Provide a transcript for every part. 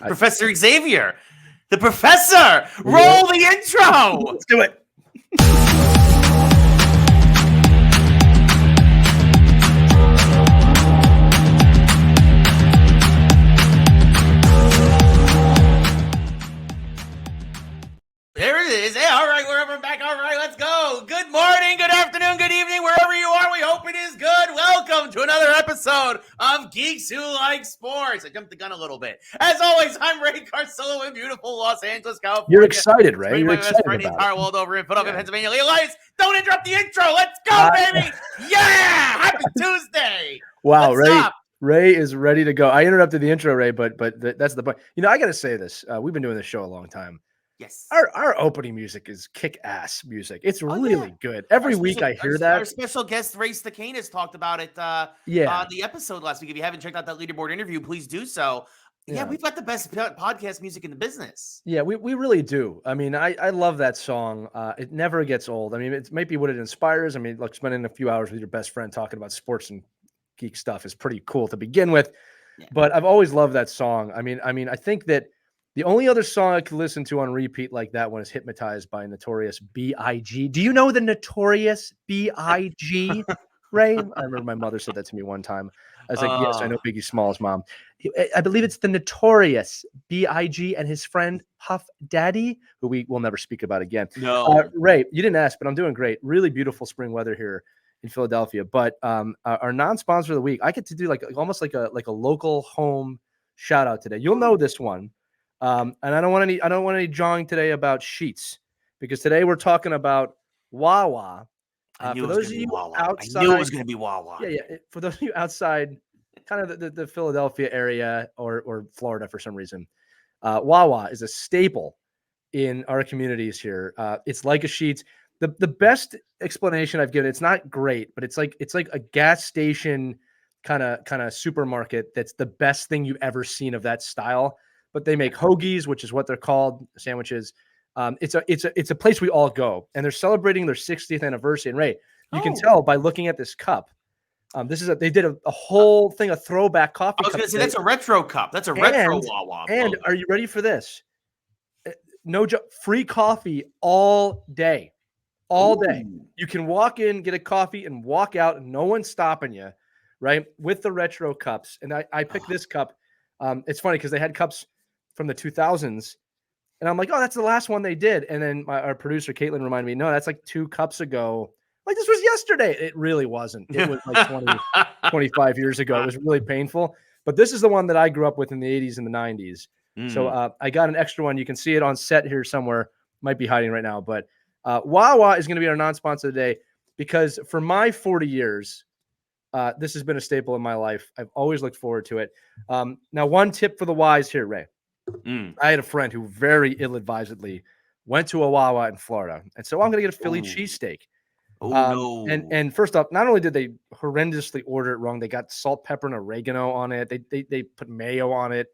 Professor Xavier, the professor. Roll the intro. Let's do it. There it is. Hey, all right, we're back. All right, let's go. Good morning, good afternoon, good evening, wherever you are. We hope it is good. Welcome to another episode of Geeks Who Like Sports. I jumped the gun a little bit. As always, I'm Ray Carcillo in beautiful Los Angeles, California. You're excited, Ray. You're my excited best friend, the about entire it. world over in Philadelphia, Pennsylvania. Elias, don't interrupt the intro. Let's go, baby. Yeah, happy Tuesday. Wow, What's up? Ray is ready to go. I interrupted the intro, Ray, but that's the point. You know, I got to say this. We've been doing this show a long time. Yes. Our opening music is kick-ass music. It's really good. Every week I hear that. Our special guest, Race the Cane, has talked about it on the episode last week. If you haven't checked out that leaderboard interview, please do so. Yeah, we've got the best podcast music in the business. Yeah, we really do. I mean, I love that song. It never gets old. I mean, it might be what it inspires. I mean, like spending a few hours with your best friend talking about sports and geek stuff is pretty cool to begin with. Yeah. But I've always loved that song. I mean, I think that the only other song I could listen to on repeat like that one is Hypnotized by Notorious B.I.G. Do you know the Notorious B.I.G., Ray? I remember my mother said that to me one time. I was like, yes, I know Biggie Smalls' mom. I believe it's the Notorious B.I.G. and his friend Puff Daddy, who we will never speak about again. No. Ray, you didn't ask, but I'm doing great. Really beautiful spring weather here in Philadelphia. But our non-sponsor of the week, I get to do almost like a local home shout out today. You'll know this one. And I don't want any jawing today about sheets, because today we're talking about Wawa. I knew it was going to be Wawa. Yeah. For those of you outside, kind of the Philadelphia area or Florida for some reason, Wawa is a staple in our communities here. It's like a Sheetz. The best explanation I've given, it's not great, but it's like a gas station kind of supermarket. That's the best thing you've ever seen of that style. But they make hoagies, which is what they're called, sandwiches. It's a place we all go, and they're celebrating their 60th anniversary. And Ray, you can tell by looking at this cup. They did a whole thing, a throwback coffee. I was going to say that's a retro cup. That's a retro Wawa. And are you ready for this? No joke, free coffee all day, day. You can walk in, get a coffee, and walk out, and no one's stopping you, right? With the retro cups, and I picked this cup. It's funny because they had cups from the 2000s, and I'm like, oh, that's the last one they did. And then our producer Caitlin reminded me, no, that's like 2 cups ago. Like, this was yesterday. It really wasn't. It was like 25 years ago. It was really painful. But this is the one that I grew up with in the 80s and the 90s. So I got an extra one. You can see it on set here somewhere. Might be hiding right now. But Wawa is going to be our non-sponsor today, because for my 40 years, this has been a staple in my life. I've always looked forward to it. Now, one tip for the wise here, Ray. I had a friend who very ill-advisedly went to a Wawa in Florida and so I'm going to get a Philly cheesesteak. No. And first off, not only did they horrendously order it wrong, they got salt, pepper, and oregano on it. They put mayo on it,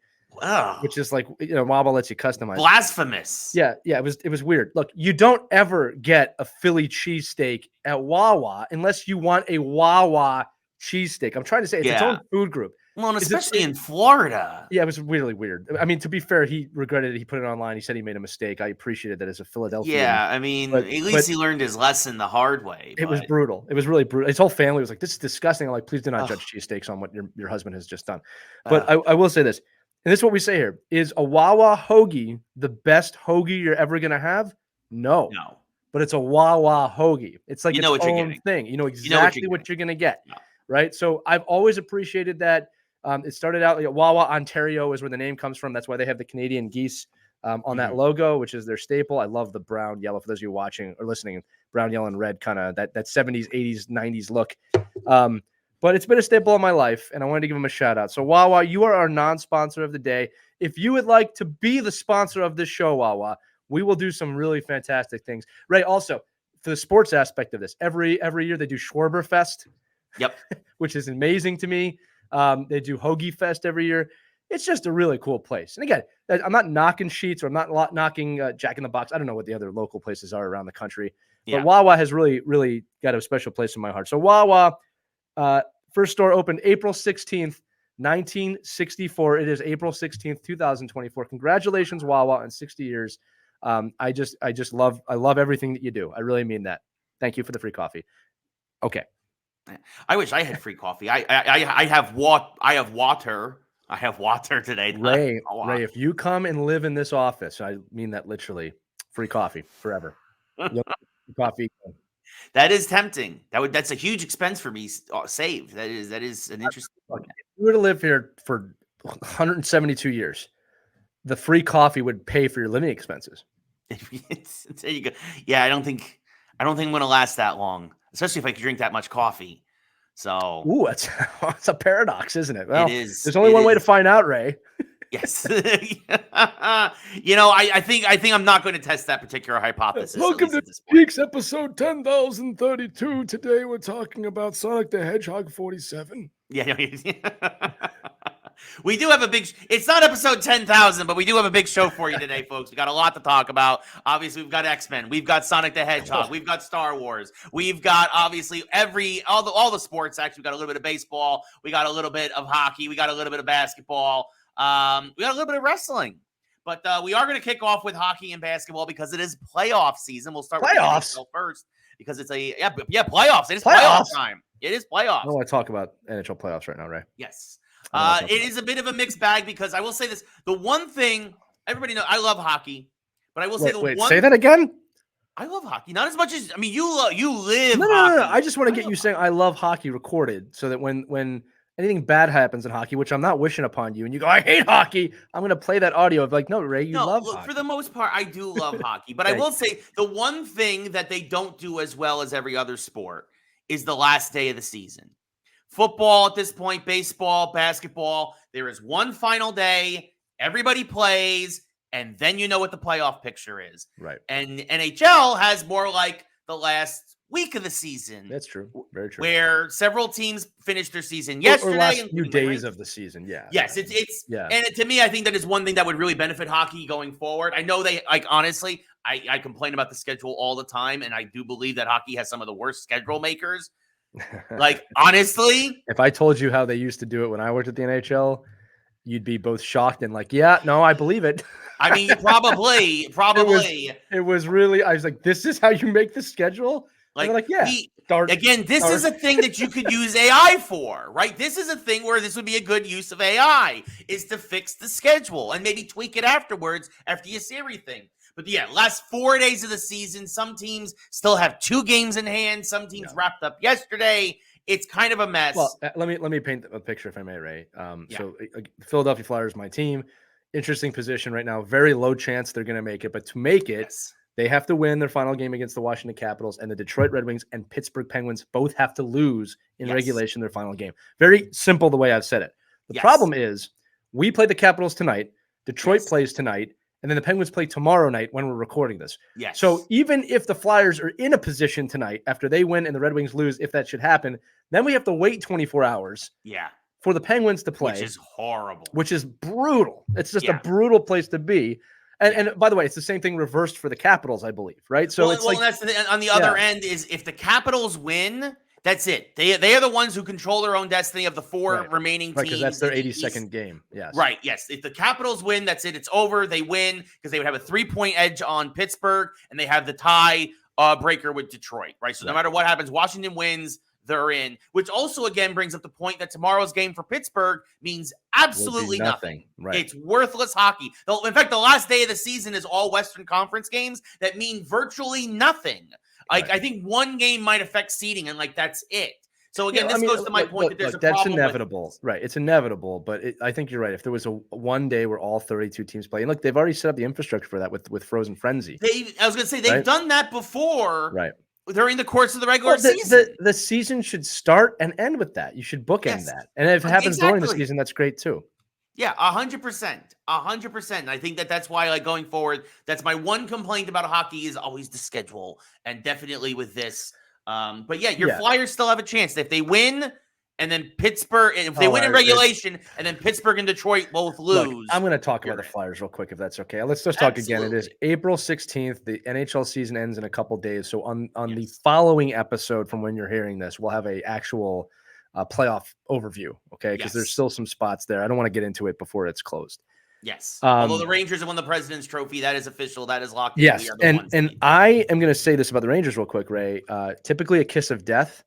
which is like, Wawa lets you customize. Blasphemous. Yeah. It was weird. Look, you don't ever get a Philly cheesesteak at Wawa unless you want a Wawa cheesesteak. I'm trying to say it's its own food group. Well, and especially in Florida. Yeah, it was really weird. I mean, to be fair, he regretted it. He put it online. He said he made a mistake. I appreciated that as a Philadelphian. Yeah, I mean, at least he learned his lesson the hard way. It was brutal. It was really brutal. His whole family was like, this is disgusting. I'm like, please do not judge cheesesteaks on what your husband has just done. But I will say this, and this is what we say here. Is a Wawa hoagie the best hoagie you're ever going to have? No. But it's a Wawa hoagie. It's like its own thing. You know exactly what you're going to get. No. Right? So I've always appreciated that. It started out like Wawa, Ontario is where the name comes from. That's why they have the Canadian geese on that logo, which is their staple. I love the brown, yellow. For those of you watching or listening, brown, yellow, and red, kind of that 70s, 80s, 90s look. But it's been a staple of my life, and I wanted to give them a shout out. So Wawa, you are our non-sponsor of the day. If you would like to be the sponsor of this show, Wawa, we will do some really fantastic things. Ray, also, for the sports aspect of this, every year they do Schwarberfest. Yep. Which is amazing to me. They do Hoagie Fest every year. It's just a really cool place. And again, I'm not knocking Sheetz or I'm not knocking Jack in the Box. I don't know what the other local places are around the country. But Wawa has really, really got a special place in my heart. So Wawa, first store opened April 16th. 1964. It is April 16th, 2024. Congratulations, Wawa, on 60 years. I love everything that you do. I really mean that. Thank you for the free coffee. Okay. I wish I had free coffee. I have water. I have water today. Ray, if you come and live in this office, I mean that literally, free coffee forever. Coffee. That is tempting. That's a huge expense for me saved. That is an interesting. If you were to live here for 172 years, the free coffee would pay for your living expenses. There you go. Yeah, I don't think I'm going to last that long, especially if I could drink that much coffee. So, it's a paradox, isn't it? Well, it is. There's only one way to find out, Ray. Yes. I think I'm not going to test that particular hypothesis. Welcome to Geeks episode 10,032. Today we're talking about Sonic the Hedgehog 47. Yeah. We do have it's not episode 10,000, but we do have a big show for you today, folks. We got a lot to talk about. Obviously, we've got X-Men, we've got Sonic the Hedgehog, we've got Star Wars, we've got obviously all the sports. Actually, we got a little bit of baseball, we got a little bit of hockey, we got a little bit of basketball, we got a little bit of wrestling. But we are going to kick off with hockey and basketball because it is playoff season. We'll start with the NHL first because it's playoffs. It is playoff time. It is playoffs. I want to talk about NHL playoffs right now, Ray. Yes. It is a bit of a mixed bag because I will say this. The one thing, everybody knows, I love hockey, but I will say say that again? I love hockey. Not as much as, you live no, hockey. No. I just want to get you saying I love hockey recorded so that when anything bad happens in hockey, which I'm not wishing upon you, and you go, I hate hockey, I'm going to play that audio of like, no, Ray, you love hockey. For the most part, I do love hockey. But I will say the one thing that they don't do as well as every other sport is the last day of the season. Football at this point, baseball, basketball, there is one final day, everybody plays, and then you know what the playoff picture is. Right. And NHL has more like the last week of the season. That's true. Very true. Where several teams finished their season yesterday. Or last few days of the season, yeah. Yes, and to me, I think that is one thing that would really benefit hockey going forward. I know honestly, I complain about the schedule all the time, and I do believe that hockey has some of the worst schedule makers. Honestly, if I told you how they used to do it when I worked at the NHL, you'd be both shocked and like, yeah, no, I believe it. I mean, probably. It was really, I was like, this is how you make the schedule? Yeah. This is a thing that you could use AI for, right? This is a thing where this would be a good use of AI, is to fix the schedule and maybe tweak it afterwards after you see everything. But yeah, last 4 days of the season, some teams still have 2 games in hand. Some teams wrapped up yesterday. It's kind of a mess. Well, let me paint a picture, if I may, Ray. So Philadelphia Flyers, my team, interesting position right now. Very low chance they're going to make it, but to make it, they have to win their final game against the Washington Capitals, and the Detroit Red Wings and Pittsburgh Penguins both have to lose in regulation their final game. Very simple the way I've said it. The problem is we play the Capitals tonight. Detroit plays tonight. And then the Penguins play tomorrow night when we're recording this. Yes. So even if the Flyers are in a position tonight after they win and the Red Wings lose, if that should happen, then we have to wait 24 hours for the Penguins to play. Which is horrible. Which is brutal. It's just a brutal place to be. And by the way, it's the same thing reversed for the Capitals, I believe, right? So that's the thing. On the other end is if the Capitals win, that's it. They are the ones who control their own destiny of the 4 remaining teams. Right, because that's their 82nd game. Yes. Right, yes. If the Capitals win, that's it. It's over. They win because they would have a 3-point edge on Pittsburgh, and they have the tie breaker with Detroit, right? So no matter what happens, Washington wins, they're in. Which also, again, brings up the point that tomorrow's game for Pittsburgh means absolutely nothing. Right. It's worthless hockey. In fact, the last day of the season is all Western Conference games that mean virtually nothing. I think one game might affect seeding, and that's it. So again, this goes to my point that there's a problem. That's inevitable, right? It's inevitable, but I think you're right. If there was a one day where all 32 teams play, and look, they've already set up the infrastructure for that with Frozen Frenzy. I was going to say they've done that before, right? During the course of the regular season. The season should start and end with that. You should bookend that, and if it happens during the season, that's great too. Yeah, 100%. 100%. I think that's why, going forward, that's my one complaint about hockey is always the schedule, and definitely with this. But your Flyers still have a chance. If they win, and then Pittsburgh, if they win in regulation, and then Pittsburgh and Detroit both lose. Look, I'm going to talk about the Flyers real quick, if that's okay. Let's just talk again. It is April 16th. The NHL season ends in a couple days. So on the following episode from when you're hearing this, we'll have a actual playoff overview. Okay, because there's still some spots there. I don't want to get into it before it's closed. Yes. Although the Rangers have won the President's Trophy, that is official. That is locked in. Yes, and I am going to say this about the Rangers real quick, Ray. Typically a kiss of death.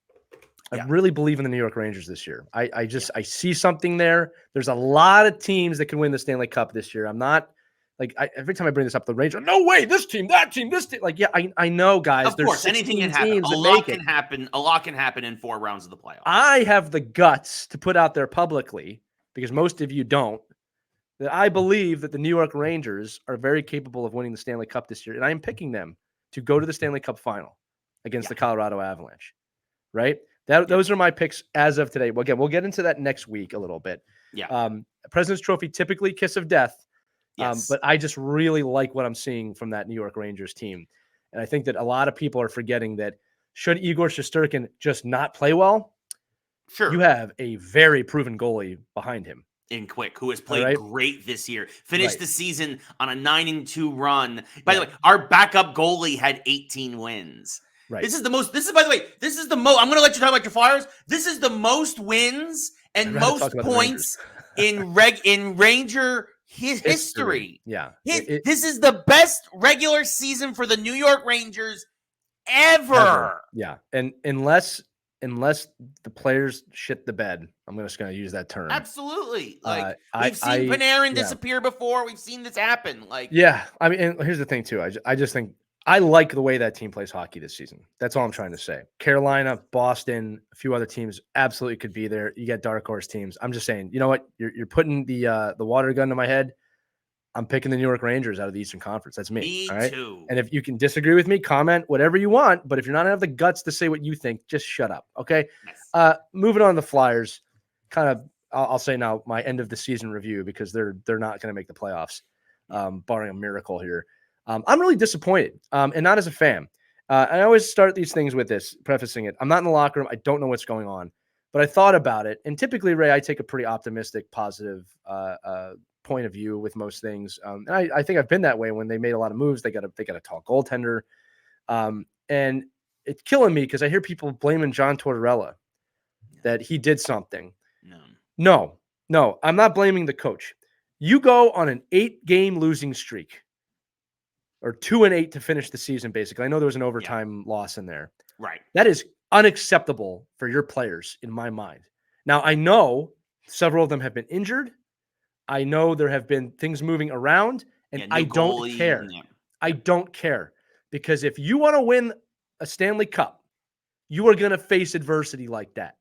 I really believe in the New York Rangers this year. I see something there. There's a lot of teams that can win the Stanley Cup this year. I'm not like every time I bring this up, the Rangers. No way, this team, that team, this team. Like, yeah, I know, guys. Of course, anything can happen. A lot can happen in 4 rounds of the playoffs. I have the guts to put out there publicly, because most of you don't, that I believe that the New York Rangers are very capable of winning the Stanley Cup this year, and I am picking them to go to the Stanley Cup final against the Colorado Avalanche. Right? Those are my picks as of today. Well, again, we'll get into that next week a little bit. Yeah. President's Trophy, typically kiss of death. Yes. But I just really like what I'm seeing from that New York Rangers team. And I think that a lot of people are forgetting that should Igor Shesterkin just not play well, sure, you have a very proven goalie behind him in Quick, who has played great this year. Finished the season on a 9-2 run. By the way, our backup goalie had 18 wins. Right. This is the most. I'm going to let you talk about your Flyers. This is the most wins and most points in Ranger history. Yeah. This is the best regular season for the New York Rangers ever. Yeah. And unless the players shit the bed, I'm just going to use that term. Absolutely. Like, we've seen Panarin disappear before. We've seen this happen. Like, yeah. I mean, and here's the thing too. I just think I like the way that team plays hockey this season. That's all I'm trying to say. Carolina, Boston, a few other teams absolutely could be there. You get dark horse teams. I'm just saying, you know what? You're putting the water gun to my head. I'm picking the New York Rangers out of the Eastern Conference. That's me. Me all right? too. And if you can disagree with me, comment whatever you want. But if you're not gonna have the guts to say what you think, just shut up. Okay. Yes. Moving on to the Flyers. Kind of, I'll say now my end of the season review, because they're not going to make the playoffs, barring a miracle here. I'm really disappointed, and not as a fan. I always start these things with this, prefacing it. I'm not in the locker room. I don't know what's going on, but I thought about it. And typically, Ray, I take a pretty optimistic, positive point of view with most things. And I think I've been that way when they made a lot of moves. They got a tall goaltender, and it's killing me because I hear people blaming John Tortorella that he did something. No, I'm not blaming the coach. You go on an 8-game losing streak, or 2-8 to finish the season, basically. I know there was an overtime loss in there. Right. That is unacceptable for your players, in my mind. Now, I know several of them have been injured. I know there have been things moving around, and I don't care. I don't care. Because if you want to win a Stanley Cup, you are going to face adversity like that.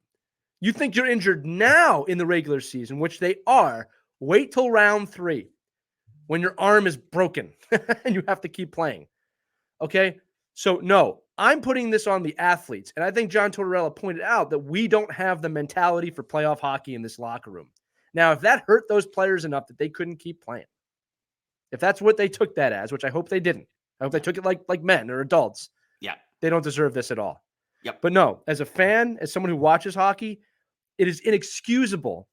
You think you're injured now in the regular season, which they are. Wait till round 3. When your arm is broken and you have to keep playing. Okay? So, no, I'm putting this on the athletes. And I think John Tortorella pointed out that we don't have the mentality for playoff hockey in this locker room. Now, if that hurt those players enough that they couldn't keep playing, if that's what they took that as, which I hope they didn't. I hope they took it like men or adults. Yeah. They don't deserve this at all. Yep. But no, as a fan, as someone who watches hockey, it is inexcusable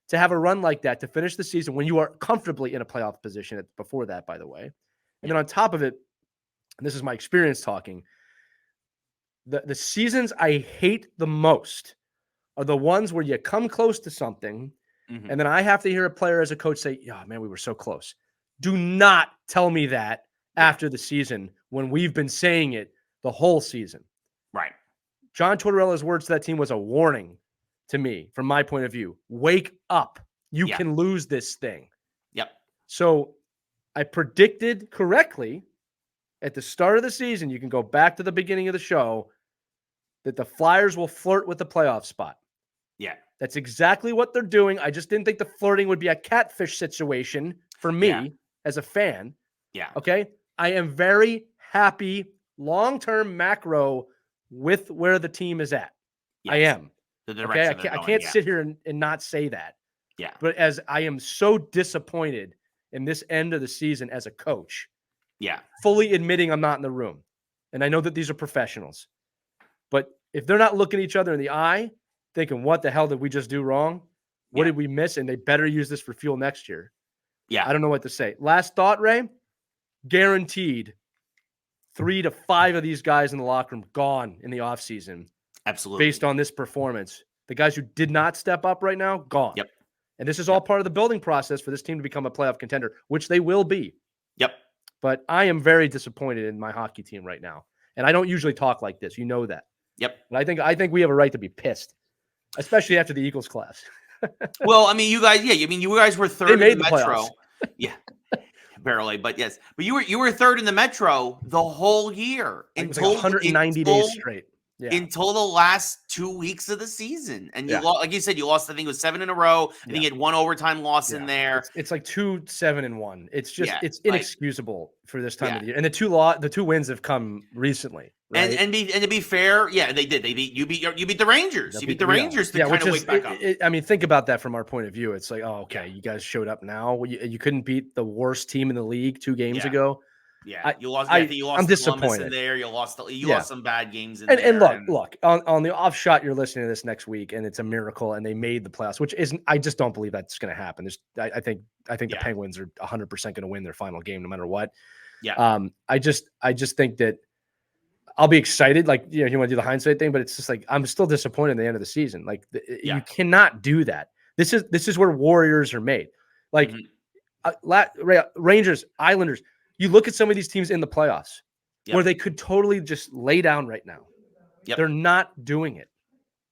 to have a run like that to finish the season when you are comfortably in a playoff position before that, by the way. And then on top of it, and this is my experience talking, the seasons I hate the most are the ones where you come close to something, and then I have to hear a player as a coach say, "Yeah, man, we were so close." Do not tell me that after the season when we've been saying it the whole season. Right. John Tortorella's words to that team was a warning to me, from my point of view. Wake up. You can lose this thing. Yep. So I predicted correctly at the start of the season, you can go back to the beginning of the show, that the Flyers will flirt with the playoff spot. Yeah. That's exactly what they're doing. I just didn't think the flirting would be a catfish situation for me as a fan. Yeah. Okay. I am very happy long-term macro with where the team is at. Yes. I am. The direction I can't sit here and not say that. Yeah. But as I am so disappointed in this end of the season as a coach. Yeah. Fully admitting I'm not in the room. And I know that these are professionals. But if they're not looking each other in the eye, thinking, what the hell did we just do wrong? What did we miss? And they better use this for fuel next year. Yeah. I don't know what to say. Last thought, Ray. Guaranteed 3 to 5 of these guys in the locker room gone in the offseason. Absolutely. Based on this performance. The guys who did not step up right now, gone. Yep. And this is all part of the building process for this team to become a playoff contender, which they will be. Yep. But I am very disappointed in my hockey team right now. And I don't usually talk like this. You know that. Yep. But I think we have a right to be pissed, especially after the Eagles class. Well, I mean, you guys, you guys were third in the Metro. Yeah. Barely, but yes. But you were third in the Metro the whole year. Until 190 days straight. Yeah. Until the last 2 weeks of the season. And you lost, like you said, you lost, I think it was 7 in a row. I think you had one overtime loss in there. It's like 2-7-1. It's just it's inexcusable for this time of the year. And the two wins have come recently. Right? And to be fair, they did. They beat the Rangers. You beat the Rangers to kind of wake back up. I mean, think about that from our point of view. It's like, oh, okay, you guys showed up now. You couldn't beat the worst team in the league 2 games ago. Yeah, you lost. You lost. I'm disappointed in there. You lost some bad games in there. And look on the off shot. You're listening to this next week, and it's a miracle, and they made the playoffs, which isn't. I just don't believe that's going to happen. I think the Penguins are 100% going to win their final game, no matter what. Yeah. I just think that I'll be excited. Like, you want to do the hindsight thing, but it's just like I'm still disappointed in the end of the season. Like, you cannot do that. This is where warriors are made. Like, Rangers, Islanders. You look at some of these teams in the playoffs where they could totally just lay down right now. Yep. They're not doing it.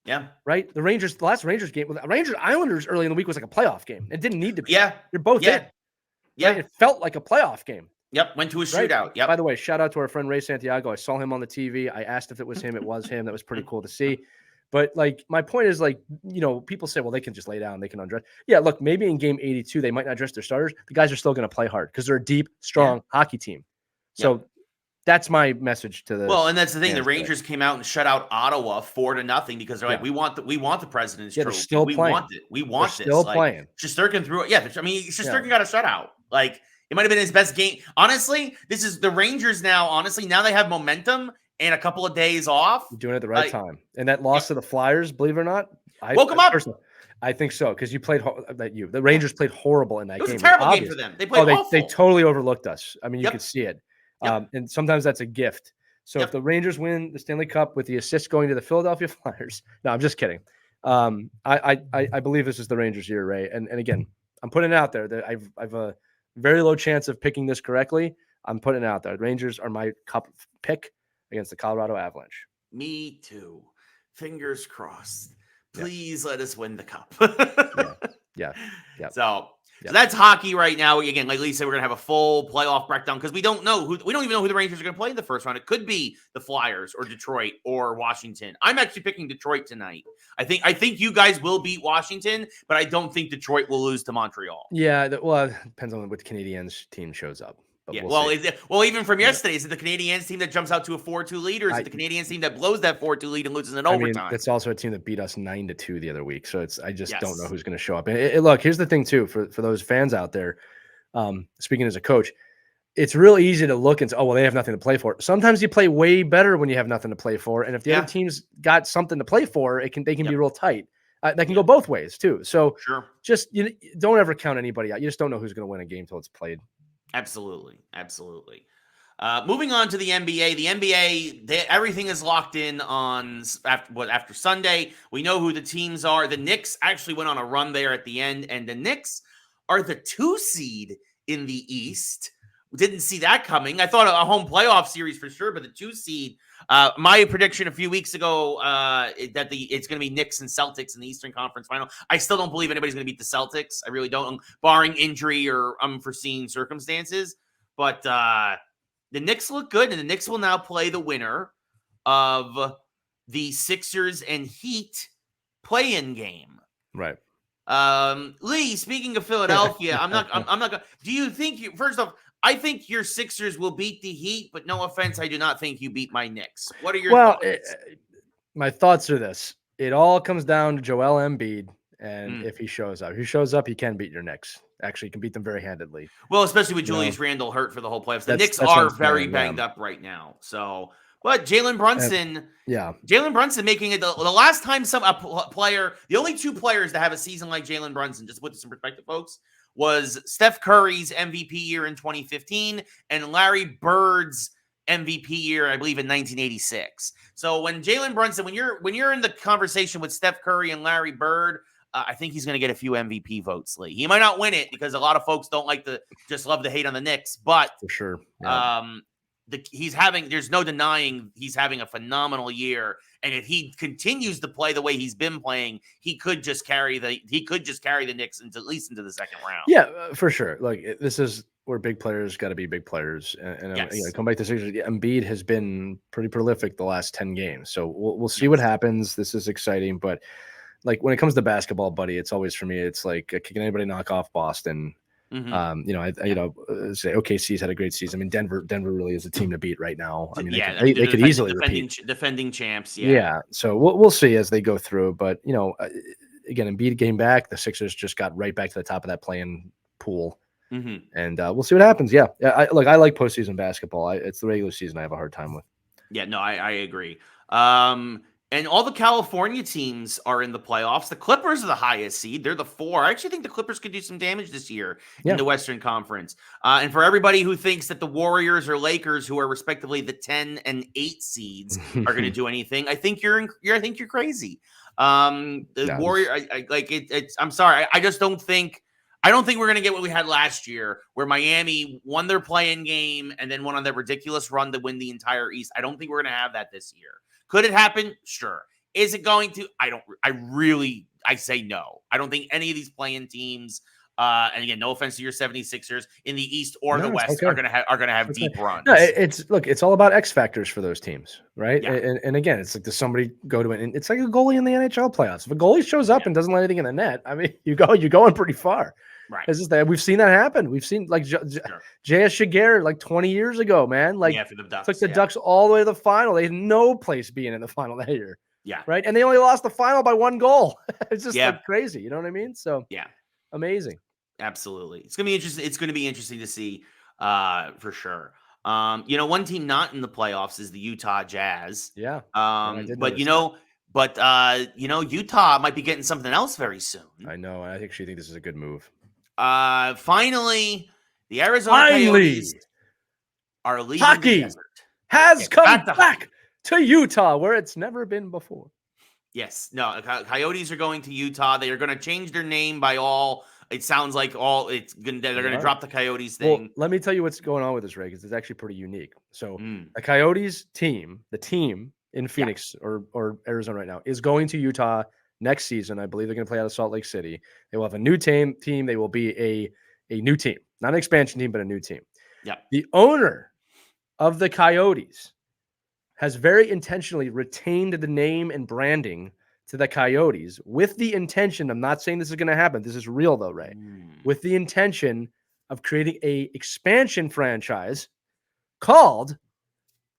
Yeah. Right? The last Rangers game, Rangers Islanders early in the week was like a playoff game. It didn't need to be. Yeah. You're both in. Yeah. Right? It felt like a playoff game. Yep. Went to a shootout. Yep. By the way, shout out to our friend Ray Santiago. I saw him on the TV. I asked if it was him. It was him. That was pretty cool to see. But like, my point is, like, people say, well, they can just lay down, they can undress. Yeah, look, maybe in game 82, they might not dress their starters. The guys are still going to play hard because they're a deep, strong hockey team. So that's my message to the. Well, and that's the thing. The Rangers came out and shut out Ottawa 4-0 because they're like, we want the President's Trophy. They're still playing. Want it. We want they're this. Still playing. Shesterkin threw it. Yeah, I mean, Shesterkin got a shutout. Like, it might have been his best game. Honestly, this is the Rangers now. Honestly, now they have momentum. And a couple of days off. You're doing it at the right time. And that loss to the Flyers, believe it or not, woke them up. I think so, because the Rangers played horrible in that game. It was a terrible game for them. They played awful. They totally overlooked us. I mean, you could see it. And sometimes that's a gift. So if the Rangers win the Stanley Cup with the assist going to the Philadelphia Flyers, no, I'm just kidding. I believe this is the Rangers' year, Ray. And again, I'm putting it out there that I've a very low chance of picking this correctly. I'm putting it out there. The Rangers are my cup pick against the Colorado Avalanche. Me too. Fingers crossed. Please let us win the cup. Yeah. So that's hockey right now. Again, like Lee said, we're gonna have a full playoff breakdown because we don't even know who the Rangers are gonna play in the first round. It could be the Flyers or Detroit or Washington. I'm actually picking Detroit tonight. I think you guys will beat Washington, but I don't think Detroit will lose to Montreal. Yeah, it depends on which Canadiens team shows up. Yeah, well, even from yesterday, is it the Canadiens team that jumps out to a 4-2 lead, or is it the Canadiens team that blows that 4-2 lead and loses in overtime? It's also a team that beat us 9-2 the other week, so I just don't know who's going to show up. And look, here's the thing too, for those fans out there, speaking as a coach, it's real easy to look and say, oh, well, they have nothing to play for. Sometimes you play way better when you have nothing to play for, and if the other team's got something to play for, they can be real tight. That can go both ways too. So just don't ever count anybody out. You just don't know who's going to win a game till it's played. Absolutely. Moving on to the NBA. The NBA, everything is locked in on after Sunday. We know who the teams are. The Knicks actually went on a run there at the end, and the Knicks are the 2 seed in the East. Didn't see that coming. I thought a home playoff series for sure, but the 2 seed. My prediction a few weeks ago that it's going to be Knicks and Celtics in the Eastern Conference Final. I still don't believe anybody's going to beat the Celtics. I really don't, barring injury or unforeseen circumstances. But the Knicks look good, and the Knicks will now play the winner of the Sixers and Heat play-in game. Right. Lee, speaking of Philadelphia, I'm not going. Do you think first off? I think your Sixers will beat the Heat, but no offense, I do not think you beat my Knicks. What are your thoughts? My thoughts are this. It all comes down to Joel Embiid, and if he shows up. If he shows up, he can beat your Knicks. Actually, he can beat them very handedly. Well, especially with Julius Randle hurt for the whole playoffs. The Knicks are very banged up right now. So, but Jalen Brunson, Jalen Brunson making it the last time the only 2 players to have a season like Jalen Brunson, just to put this in perspective, folks, was Steph Curry's MVP year in 2015 and Larry Bird's MVP year, I believe, in 1986. So when Jalen Brunson, when you're in the conversation with Steph Curry and Larry Bird, I think he's going to get a few MVP votes, Lee. He might not win it because a lot of folks don't like to just love to hate on the Knicks, but for sure. Yeah. There's no denying he's having a phenomenal year. And if he continues to play the way he's been playing, he could just carry the Knicks at least into the second round. Yeah, for sure. Like this is where big players got to be big players. And yes. Come back to Sixers. Embiid has been pretty prolific the last 10 games. So we'll see what happens. This is exciting, but like when it comes to basketball, buddy, it's always for me. It's like, can anybody knock off Boston? Mm-hmm. Say OKC's had a great season. I mean, Denver really is a team to beat right now. I mean, they could easily defending champs. Yeah. So we'll see as they go through. But again, Embiid came back. The Sixers just got right back to the top of that playing pool, and we'll see what happens. Yeah. I like postseason basketball. It's the regular season I have a hard time with. Yeah. No, I agree. And all the California teams are in the playoffs. The Clippers are the highest seed. They're the 4. I actually think the Clippers could do some damage this year in the Western Conference. And for everybody who thinks that the Warriors or Lakers, who are respectively the 10 and 8 seeds, are going to do anything, I think you're crazy. Warrior, I'm sorry. I don't think we're going to get what we had last year, where Miami won their play-in game and then went on their ridiculous run to win the entire East. I don't think we're going to have that this year. Could it happen? Sure. Is it going to? I say no. I don't think any of these play-in teams, and again, no offense to your 76ers in the East or the West, are going to have deep runs. No, it's all about X factors for those teams, right? Yeah. And again, it's like, does somebody go to it? And it's like a goalie in the NHL playoffs. If a goalie shows up and doesn't let anything in the net, I mean, you're going pretty far. Right. It's just that we've seen that happen. We've seen like J.S. Shiger like 20 years ago, man. Like for the Ducks, took the Ducks all the way to the final. They had no place being in the final that year. Yeah. Right. And they only lost the final by 1 goal. It's just like crazy. You know what I mean? So amazing. Absolutely. It's gonna be interesting. It's gonna be interesting to see for sure. One team not in the playoffs is the Utah Jazz. Yeah. But Utah might be getting something else very soon. I know. I actually think this is a good move. Finally, the Arizona Coyotes are leaving hockey the desert. Has come back to Utah, where it's never been before. Yes. No, Coyotes are going to Utah. They are going to change their name by all. It sounds like they're going to drop the Coyotes thing. Well, let me tell you what's going on with this, Ray, because it's actually pretty unique. So the Coyotes team, the team in Phoenix or Arizona right now, is going to Utah next season. I believe they're going to play out of Salt Lake City. They will have a new team. They will be a new team, not an expansion team, but a new team. Yeah. The owner of the Coyotes has very intentionally retained the name and branding to the Coyotes with the intention. I'm not saying this is going to happen. This is real though, Ray. With the intention of creating a expansion franchise called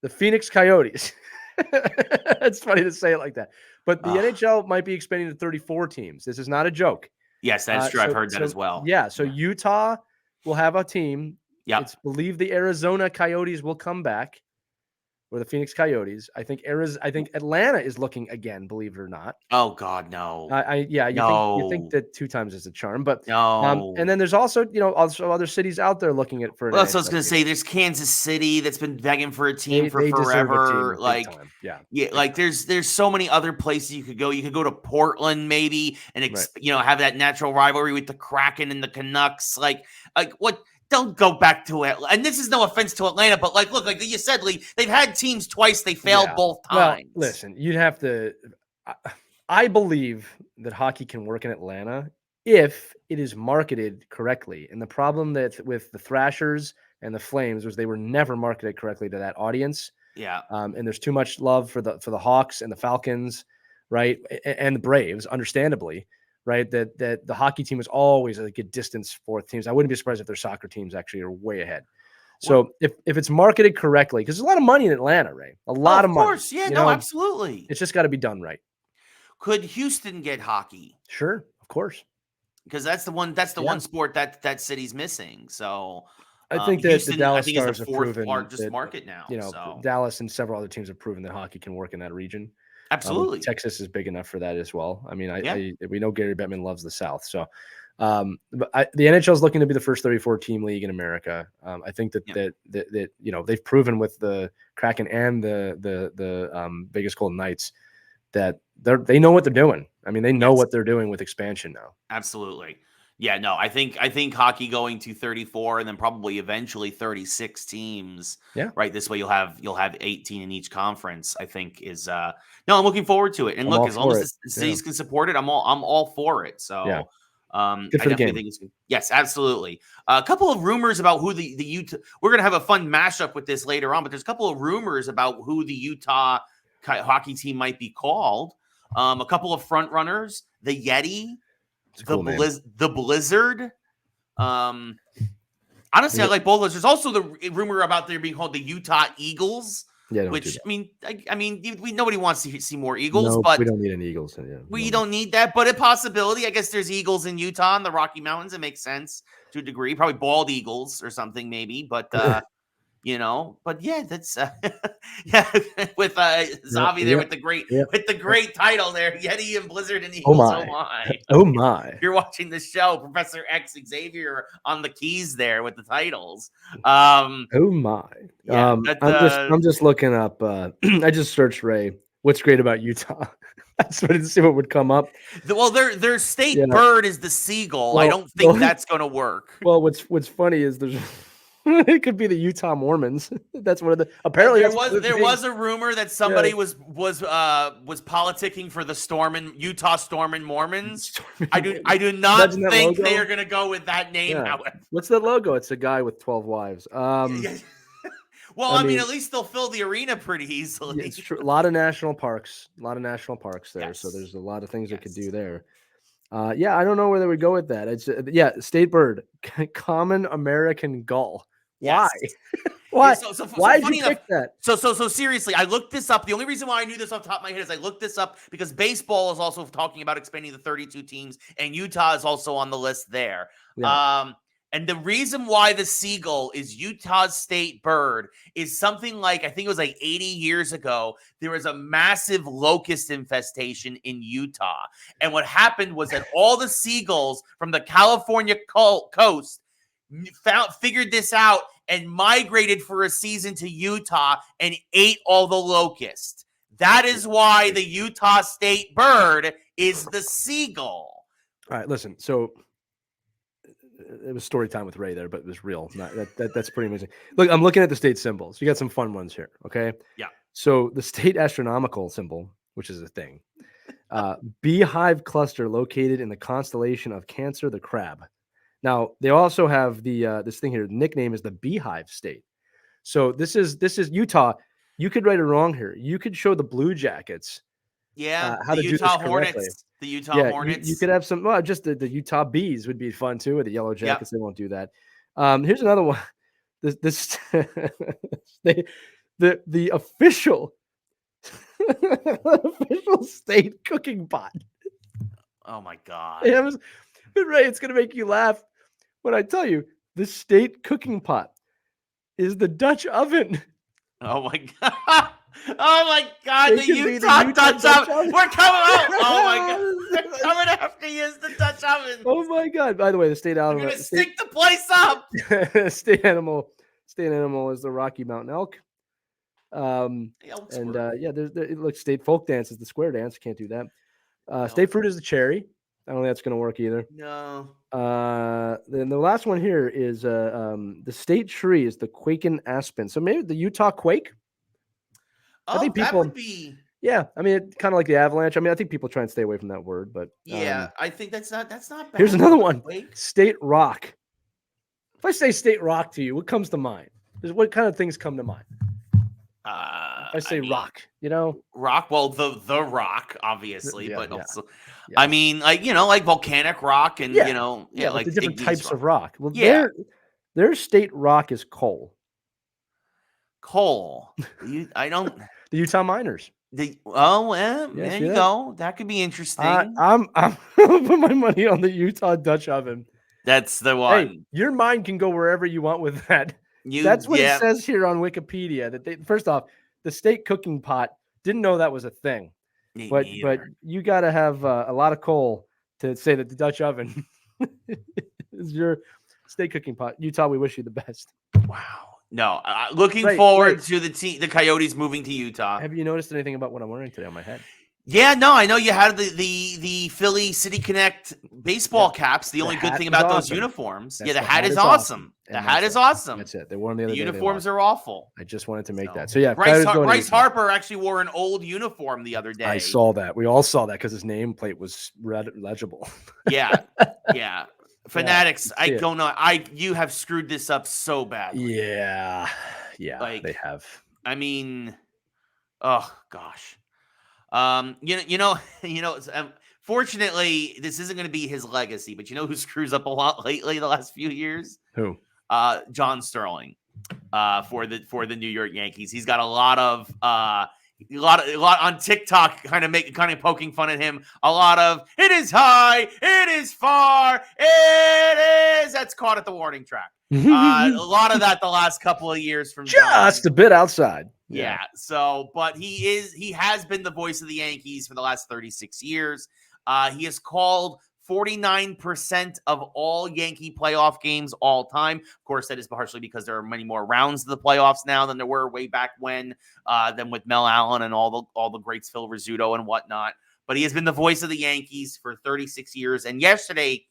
the Phoenix Coyotes. It's funny to say it like that. But the NHL might be expanding to 34 teams. This is not a joke. Yes, that's true. I've heard that as well. Yeah. So Utah will have a team. Yeah. It's believed the Arizona Coyotes will come back, or the Phoenix Coyotes. I think Atlanta is looking again, believe it or not. Oh God, no. You think that 2 times is a charm, but no. And then there's also other cities out there looking at for. Well, that's what I was gonna say. There's Kansas City that's been begging for a team for forever. Like there's so many other places you could go. You could go to Portland maybe and have that natural rivalry with the Kraken and the Canucks. Like what? Don't go back to it. And this is no offense to Atlanta, but like you said, Lee, they've had teams twice. They failed both times. Well, listen, you'd have to. I believe that hockey can work in Atlanta if it is marketed correctly. And the problem that with the Thrashers and the Flames was they were never marketed correctly to that audience. Yeah. And there's too much love for the Hawks and the Falcons, right, and the Braves, understandably. Right, that the hockey team is always a good distance fourth teams. I wouldn't be surprised if their soccer teams actually are way ahead. So if it's marketed correctly, because there's a lot of money in Atlanta, Ray, a lot of money. Of course, yeah, absolutely. It's just got to be done right. Could Houston get hockey? Sure, of course. Because that's the one sport that city's missing. So I think that Houston, the Dallas Stars have proven largest market now. Dallas and several other teams have proven that hockey can work in that region. Absolutely. Texas is big enough for that as well. I mean, we know Gary Bettman loves the South. So But the NHL is looking to be the first 34 team league in America. I think that they've proven with the Kraken and the Vegas Golden Knights that they know what they're doing. I mean, they know what they're doing with expansion now. Absolutely. Yeah, no, I think hockey going to 34 and then probably eventually 36 teams. Yeah. Right. This way you'll have 18 in each conference, I think is no, I'm looking forward to it. And look, as long as the cities can support it, I'm all for it. So I definitely think it's good. Yes, absolutely. A couple of rumors about who the Utah, we're gonna have a fun mashup with this later on, but there's a couple of rumors about who the Utah hockey team might be called. A couple of front runners, the Yeti, the Blizzard. Honestly, I like both of those. There's also the rumor about there being called the Utah Eagles. Yeah, which I mean, nobody wants to see more Eagles, but we don't need any Eagles. We don't need that, but a possibility. I guess there's Eagles in Utah and the Rocky Mountains. It makes sense to a degree. Probably bald eagles or something, maybe. But but yeah, that's with Zavi there with the great title there, Yeti and Blizzard and Eagles. Oh my! You're watching the show, Professor X Xavier on the keys there with the titles. Oh my! Yeah, I'm just looking up. I just searched Ray. What's great about Utah? I just wanted to see what would come up. Well, their state bird is the seagull. I don't think that's going to work. Well, what's funny is there's. It could be the Utah Mormons. That's one of the apparently there was a rumor that somebody was politicking for the Utah Stormin' Mormons. I do not think they are going to go with that name. Yeah. However, what's that logo? It's a guy with 12 wives. Well, I mean, at least they'll fill the arena pretty easily. Yeah, it's true. A lot of national parks there. Yes. So there's a lot of things they could do there. Yeah, I don't know where they would go with that. It's state bird, common American gull. Why? Yes. Why? So why did you pick that? So seriously, I looked this up. The only reason why I knew this off the top of my head is I looked this up because baseball is also talking about expanding to 32 teams, and Utah is also on the list there. Yeah. And the reason why the seagull is Utah's state bird is something like, I think it was like 80 years ago, there was a massive locust infestation in Utah. And what happened was that all the seagulls from the California coast figured this out and migrated for a season to Utah and ate all the locusts. That is why the Utah state bird is the seagull. All right, listen. So it was story time with Ray there, but it was real. That's pretty amazing. Look, I'm looking at the state symbols. You got some fun ones here, okay? Yeah. So the state astronomical symbol, which is a thing, beehive cluster located in the constellation of Cancer, the crab. Now they also have the this thing here. The nickname is the Beehive State. So this is Utah. You could right or wrong here. You could show the Blue Jackets. Yeah, how to do this correctly. Hornets. The Utah Hornets. You could have some. Well, just the Utah Bees would be fun too. Or the Yellow Jackets. They won't do that. Here's another one. This the official state cooking pot. Oh my God! Ray, it's gonna make you laugh when I tell you the state cooking pot is the Dutch oven. Oh my God! Oh my God! The Utah Dutch oven. We're coming out. Oh my God! They're coming after you as the Dutch oven. Oh my God! By the way, the state animal. We're gonna stick the place up. State animal is the Rocky Mountain elk. Look, state folk dance is the square dance. Can't do that. State fruit is the cherry. I don't think that's going to work either. No. Then the last one here is the state tree is the Quaking aspen. So maybe the Utah quake. I think people, that would be. Yeah, I mean, it's kind of like the avalanche. I mean, I think people try and stay away from that word, but yeah, I think that's not bad. Here's another one: quake? State rock. If I say state rock to you, what comes to mind? What kind of things come to mind? I say rock, rock. Well, the rock, obviously, but also, I mean, like volcanic rock, and like the different types of rock. Well, their state rock is coal. Coal. I don't. The Utah Miners. There you go. That could be interesting. I'm put my money on the Utah Dutch oven. That's the one. Hey, your mind can go wherever you want with that. That's what it says here on Wikipedia. That first off, the state cooking pot, didn't know that was a thing. But you got to have a lot of coal to say that the Dutch oven Is your steak cooking pot. Utah, we wish you the best. Wow. No, looking forward to the Coyotes moving to Utah. Have you noticed anything about what I'm wearing today on my head? Yeah, no, I know you had the Philly City Connect baseball caps. The only good thing about those uniforms. The hat is awesome. The hat is awesome. That's it. They wore them the other day. The uniforms are awful. I just wanted to make that. So yeah, Bryce Harper actually wore an old uniform the other day. I saw that. We all saw that because his nameplate was legible. Yeah. Fanatics, I don't know. You have screwed this up so bad. Yeah, they have. I mean, oh gosh. Fortunately, this isn't going to be his legacy, but you know who screws up a lot lately the last few years? Who? John Sterling, for the New York Yankees. He's got a lot on TikTok, kind of poking fun at him. A lot of it is high, it is far, it is. That's caught at the warning track. A lot of that the last couple of years from just John. A bit outside. Yeah. So, but he has been the voice of the Yankees for the last 36 years. He has called 49% of all Yankee playoff games all time. Of course, that is partially because there are many more rounds of the playoffs now than there were way back when, than with Mel Allen and all the greats, Phil Rizzuto and whatnot. But he has been the voice of the Yankees for 36 years. And yesterday,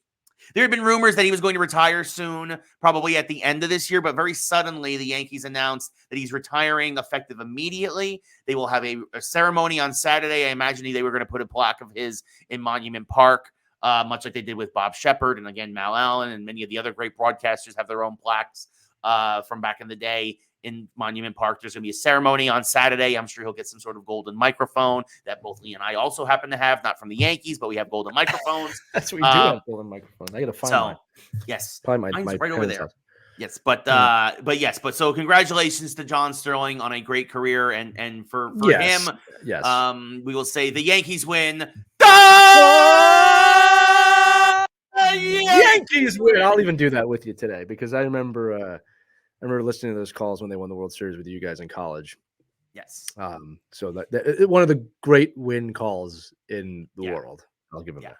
there had been rumors that he was going to retire soon, probably at the end of this year, but very suddenly the Yankees announced that he's retiring effective immediately. They will have a ceremony on Saturday. I imagine they were going to put a plaque of his in Monument Park, much like they did with Bob Shepard. And again, Mal Allen and many of the other great broadcasters have their own plaques from back in the day in Monument Park. There's going to be a ceremony on Saturday. I'm sure he'll get some sort of golden microphone that both Lee and I also happen to have, not from the Yankees, but we have golden microphones. That's what we do have golden microphones. I got to find mine. Yes. Probably mine's my right over there. House. Yes, but so congratulations to John Sterling on a great career, and for him, we will say the Yankees win. Yankees win. I'll even do that with you today because I remember listening to those calls when they won the World Series with you guys in college. Yes. So that one of the great win calls in the world. I'll give him that.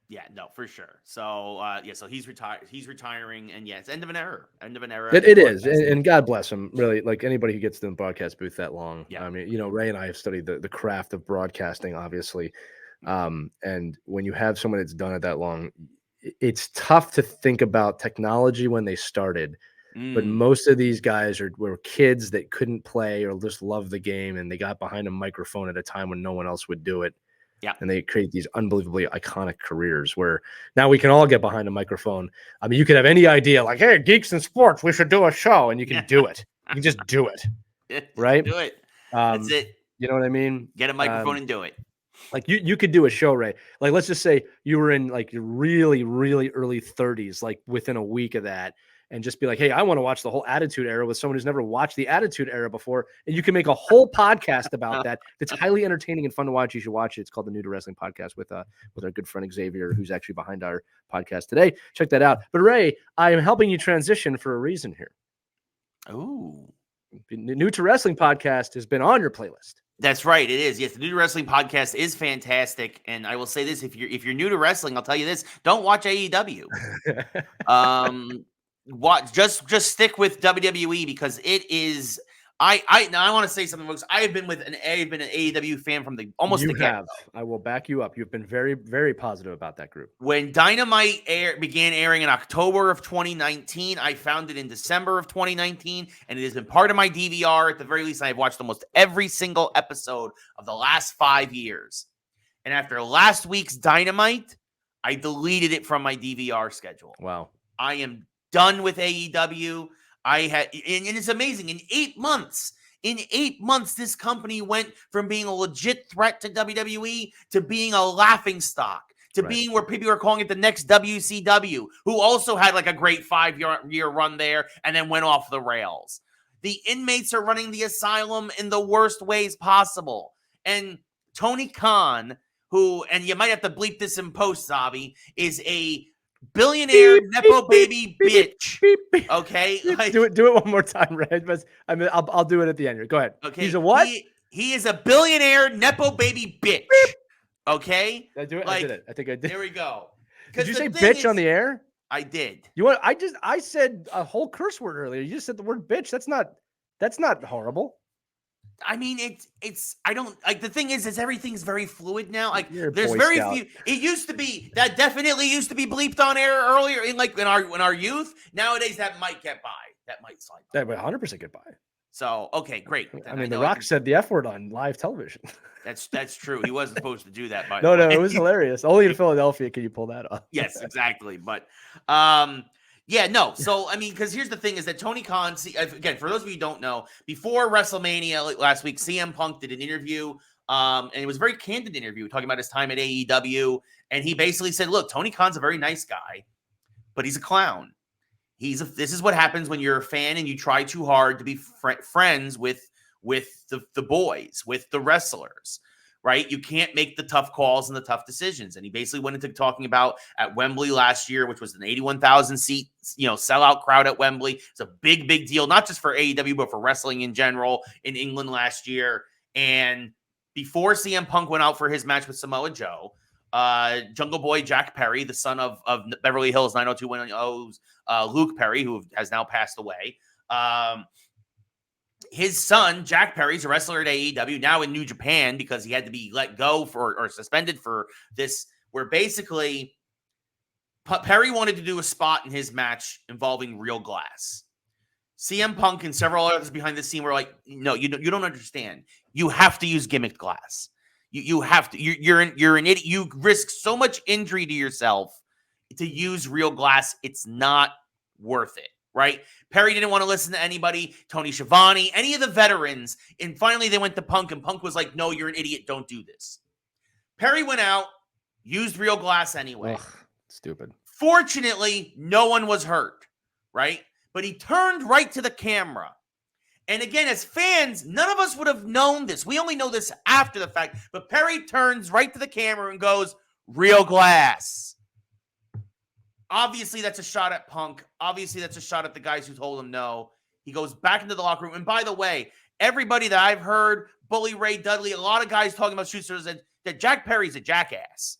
Yeah, no, for sure. So, so he's retired. He's retiring, and it's end of an era. It is, and God bless him. Really, like anybody who gets to the broadcast booth that long. Yeah. I mean, Ray and I have studied the craft of broadcasting, obviously. And when you have someone that's done it that long, it's tough to think about technology when they started. But most of these guys were kids that couldn't play or just love the game, and they got behind a microphone at a time when no one else would do it. Yeah. And they create these unbelievably iconic careers where now we can all get behind a microphone. I mean, you could have any idea like, hey, Geeks in Sports, we should do a show. And you can do it. You can just do it. Right? Do it. That's it. You know what I mean? Get a microphone and do it. Like you could do a show, Ray. Like, let's just say you were in like your really, really early 30s, like within a week of that. And just be like, hey, I want to watch the whole Attitude Era with someone who's never watched the Attitude Era before. And you can make a whole podcast about that. That's highly entertaining and fun to watch. You should watch it. It's called the New to Wrestling Podcast with our good friend Xavier, who's actually behind our podcast today. Check that out. But Ray, I am helping you transition for a reason here. Oh, the New to Wrestling Podcast has been on your playlist. That's right. It is. Yes, the New to Wrestling Podcast is fantastic. And I will say this: if you're new to wrestling, I'll tell you this: don't watch AEW. Just stick with WWE because it is. Now I want to say something, folks. I've been an AEW fan from almost the get-go. I will back you up. You've been very, very positive about that group. When Dynamite began airing in October of 2019, I found it in December of 2019, and it has been part of my DVR. At the very least, I have watched almost every single episode of the last 5 years. And after last week's Dynamite, I deleted it from my DVR schedule. Wow. I am done with AEW. And it's amazing. In 8 months, this company went from being a legit threat to WWE to being a laughing stock, to being where people are calling it the next WCW, who also had like a great 5-year run there and then went off the rails. The inmates are running the asylum in the worst ways possible. And Tony Khan, who, and you might have to bleep this in post, Zabi, is a billionaire nepo baby bitch. Okay, do it one more time, Red. But I mean, I'll do it at the end. Go ahead. Okay, he's a what? He is a billionaire nepo baby bitch. Okay, Did I do it? I did it. I think I did. There we go. Did you say bitch on the air? I did. I said a whole curse word earlier. You just said the word bitch. That's not horrible. I mean, I don't like the thing is everything's very fluid now. Like You're a there's Boy very Scout. few. It used to be that definitely used to be bleeped on air earlier in our youth. Nowadays that might get by. That might slide by. That would 100% get by. So okay, great. I mean, The Rock said the F word on live television. That's true. He wasn't supposed to do that. By No, the way. it was hilarious. Only in Philadelphia can you pull that off. Yes, exactly. But yeah, no. So, I mean, because here's the thing is that Tony Khan, again, for those of you who don't know, before WrestleMania last week, CM Punk did an interview, and it was a very candid interview talking about his time at AEW, and he basically said, look, Tony Khan's a very nice guy, but he's a clown. This is what happens when you're a fan and you try too hard to be friends with the boys, with the wrestlers. Right? You can't make the tough calls and the tough decisions. And he basically went into talking about at Wembley last year, which was an 81,000 seat, sellout crowd at Wembley. It's a big, big deal, not just for AEW, but for wrestling in general in England last year. And before CM Punk went out for his match with Samoa Joe, Jungle Boy Jack Perry, the son of Beverly Hills 90210's Luke Perry, who has now passed away, his son, Jack Perry, is a wrestler at AEW, now in New Japan because he had to be let go or suspended for this, where basically Perry wanted to do a spot in his match involving real glass. CM Punk and several others behind the scene were like, no, you don't understand. You have to use gimmicked glass. You have to. You're an idiot. You risk so much injury to yourself to use real glass. It's not worth it. Right? Perry didn't want to listen to anybody, Tony Schiavone, any of the veterans. And finally they went to Punk, and Punk was like, no, you're an idiot. Don't do this. Perry went out, used real glass anyway. Ugh, stupid. Fortunately, no one was hurt, right? But he turned right to the camera. And again, as fans, none of us would have known this. We only know this after the fact. But Perry turns right to the camera and goes, real glass. Obviously, that's a shot at Punk. Obviously, that's a shot at the guys who told him no. He goes back into the locker room. And by the way, everybody that I've heard, Bully Ray Dudley, a lot of guys talking about shooters, that Jack Perry's a jackass,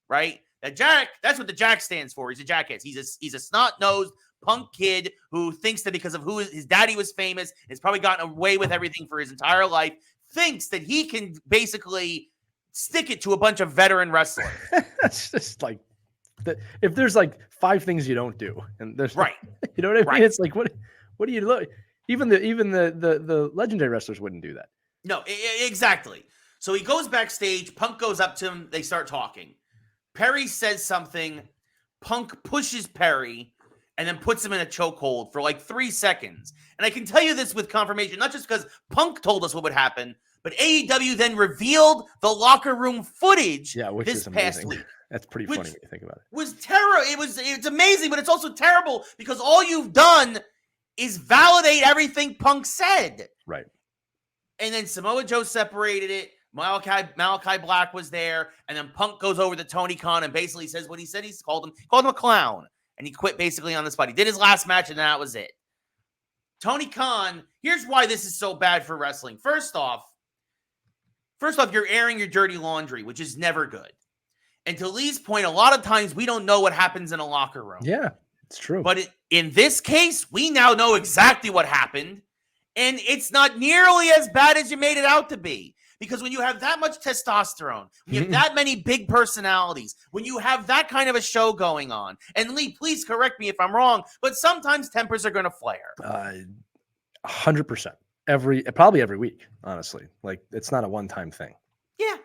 right? That's what the Jack stands for. He's a jackass. He's a snot-nosed punk kid who thinks that because of who his daddy was famous, has probably gotten away with everything for his entire life, thinks that he can basically stick it to a bunch of veteran wrestlers. That's just like, if there's like 5 things you don't do, and there's right, you know what I mean? Right. It's like, what do you look? Even the legendary wrestlers wouldn't do that. No, exactly. So he goes backstage. Punk goes up to him. They start talking. Perry says something. Punk pushes Perry and then puts him in a chokehold for like 3 seconds. And I can tell you this with confirmation, not just because Punk told us what would happen, but AEW then revealed the locker room footage this past week. That's pretty funny when you think about it. Was terrible. It's amazing, but it's also terrible because all you've done is validate everything Punk said. Right. And then Samoa Joe separated it. Malachi Black was there, and then Punk goes over to Tony Khan and basically says what he said. He called him a clown, and he quit basically on the spot. He did his last match, and that was it. Tony Khan. Here's why this is so bad for wrestling. First off, you're airing your dirty laundry, which is never good. And to Lee's point, a lot of times we don't know what happens in a locker room. Yeah, it's true. But in this case, we now know exactly what happened. And it's not nearly as bad as you made it out to be. Because when you have that much testosterone, when you have that many big personalities, when you have that kind of a show going on, and Lee, please correct me if I'm wrong, but sometimes tempers are going to flare. 100%. Probably every week, honestly. Like, it's not a one-time thing. Yeah.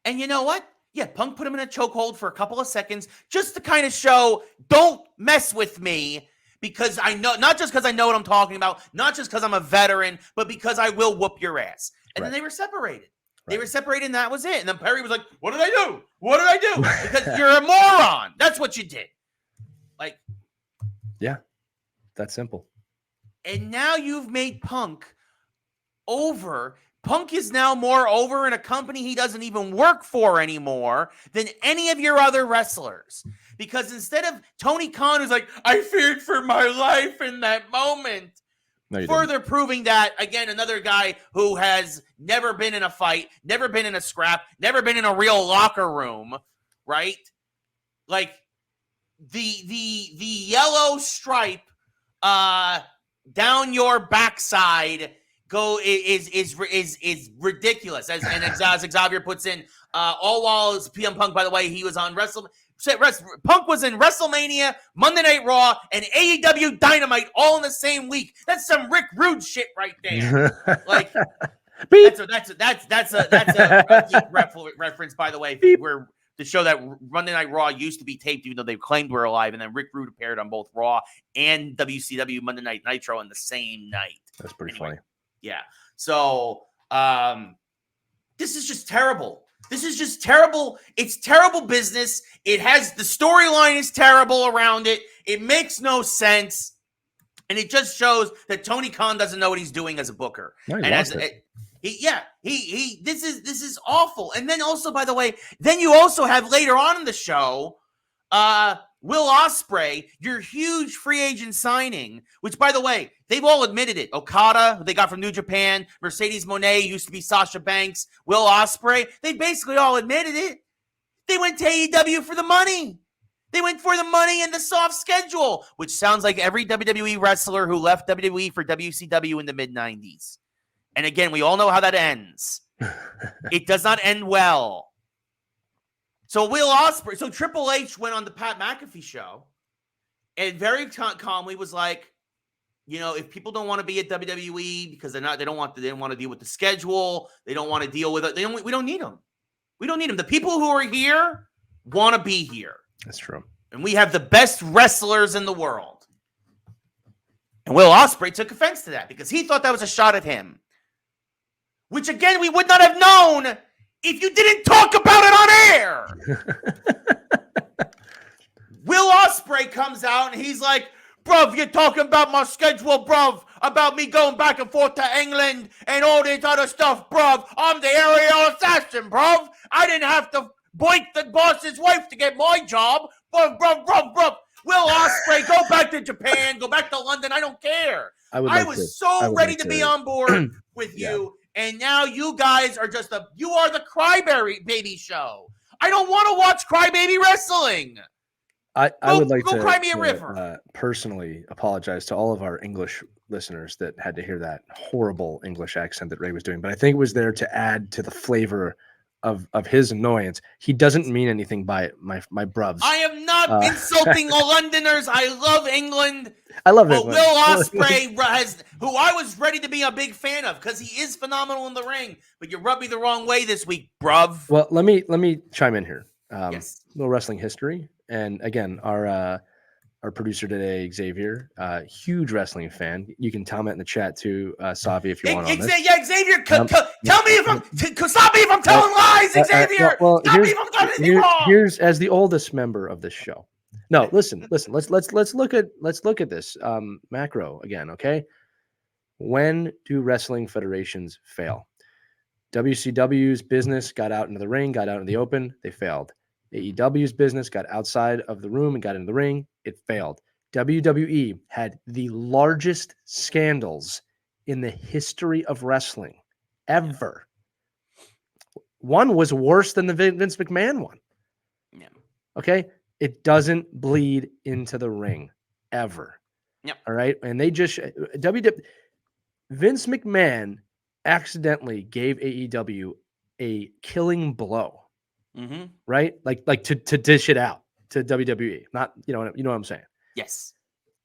And you know what? Yeah, Punk put him in a chokehold for a couple of seconds just to kind of show, don't mess with me, because I know, not just because I know what I'm talking about, not just because I'm a veteran, but because I will whoop your ass. And then they were separated. Right. They were separated, and that was it. And then Perry was like, what did I do? What did I do? Because you're a moron. That's what you did. Like, yeah, that's simple. And now you've made Punk over. Punk is now more over in a company he doesn't even work for anymore than any of your other wrestlers. Because instead of Tony Khan, who's like, I feared for my life in that moment, further proving that, again, another guy who has never been in a fight, never been in a scrap, never been in a real locker room, right? Like, the yellow stripe down your backside is ridiculous. As Xavier puts in, all while PM Punk, by the way, he was on Punk was in WrestleMania, Monday Night Raw, and AEW Dynamite all in the same week. That's some Rick Rude shit right there. Like that's a geek reference, by the way. Where to show that Monday Night Raw used to be taped, even though they claimed we're alive, and then Rick Rude appeared on both Raw and WCW Monday Night Nitro in the same night. That's pretty funny. Yeah. So this is just terrible. This is just terrible. It's terrible business. It has the storyline is terrible around it. It makes no sense. And it just shows that Tony Khan doesn't know what he's doing as a booker. No, and as this is awful. And then also, by the way, then you also have later on in the show, Will Ospreay, your huge free agent signing, which, by the way, they've all admitted it. Okada, who they got from New Japan, Mercedes Moné, used to be Sasha Banks, Will Ospreay, they basically all admitted it. They went to AEW for the money. They went for the money and the soft schedule, which sounds like every WWE wrestler who left WWE for WCW in the mid-90s. And again, we all know how that ends. It does not end well. So Will Ospreay, so Triple H went on the Pat McAfee show and very calmly was like, you know, if people don't want to be at WWE because they don't want to deal with the schedule, they don't want to deal with it. We don't need them. We don't need them. The people who are here want to be here. That's true. And we have the best wrestlers in the world. And Will Ospreay took offense to that because he thought that was a shot at him. Which, again, we would not have known if you didn't talk about it on air. Will Ospreay comes out and he's like, bruv, you're talking about my schedule, bruv, about me going back and forth to England and all this other stuff, bruv. I'm the aerial assassin, bruv. I didn't have to boink the boss's wife to get my job. Bruv. Will Ospreay, go back to Japan, go back to London. I don't care. I was so ready to be on board with you. And now you guys are just you are the crybaby show. I don't want to watch crybaby wrestling. I would like to cry me a river. Personally apologize to all of our English listeners that had to hear that horrible English accent that Ray was doing. But I think it was there to add to the flavor of his annoyance. He doesn't mean anything by it, my bruvs. I am not insulting Londoners. I love England. I love England. Will Ospreay who I was ready to be a big fan of because he is phenomenal in the ring. But you rubbed me the wrong way this week, bruv. Well, let me chime in here. Yes. Little wrestling history, and again, our producer today, Xavier, huge wrestling fan. You can comment in the chat too, Savi, if you want. Yeah, Xavier, tell me if I'm telling lies, Xavier. Well, tell me if I'm got anything wrong. Here's as the oldest member of this show. No, listen. Let's look at this macro again, okay? When do wrestling federations fail? WCW's business got out into the ring, got out in the open, they failed. AEW's business got outside of the room and got in the ring, it failed. WWE had the largest scandals in the history of wrestling ever. One was worse than the Vince McMahon one. Yeah. Okay? It doesn't bleed into the ring ever. Yep. All right? And they just Vince McMahon accidentally gave AEW a killing blow. Mm-hmm. Right? Like to dish it out to WWE. Not, you know what I'm saying? Yes.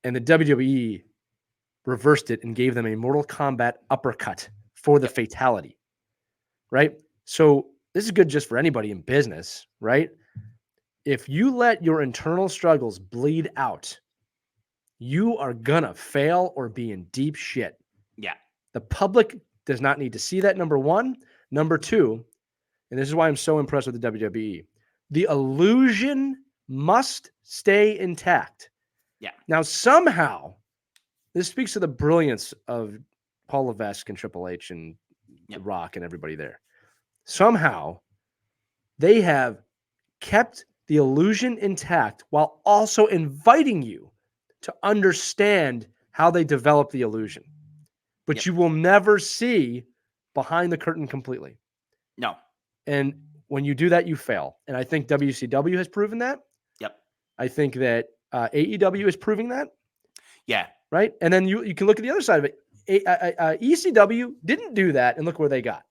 And the WWE reversed it and gave them a Mortal Kombat uppercut for the fatality. Right? So this is good just for anybody in business, right? If you let your internal struggles bleed out, you are gonna fail or be in deep shit. Yeah. The public does not need to see that, number one. Number two, and this is why I'm so impressed with the WWE, the illusion must stay intact. Yeah. Now, somehow, this speaks to the brilliance of Paul Levesque and Triple H and Rock and everybody there. Somehow, they have kept the illusion intact while also inviting you to understand how they develop the illusion. But you will never see behind the curtain completely. No. And when you do that, you fail. And I think WCW has proven that. Yep. I think that AEW is proving that. Yeah. Right. And then you can look at the other side of it. ECW didn't do that, and look where they got.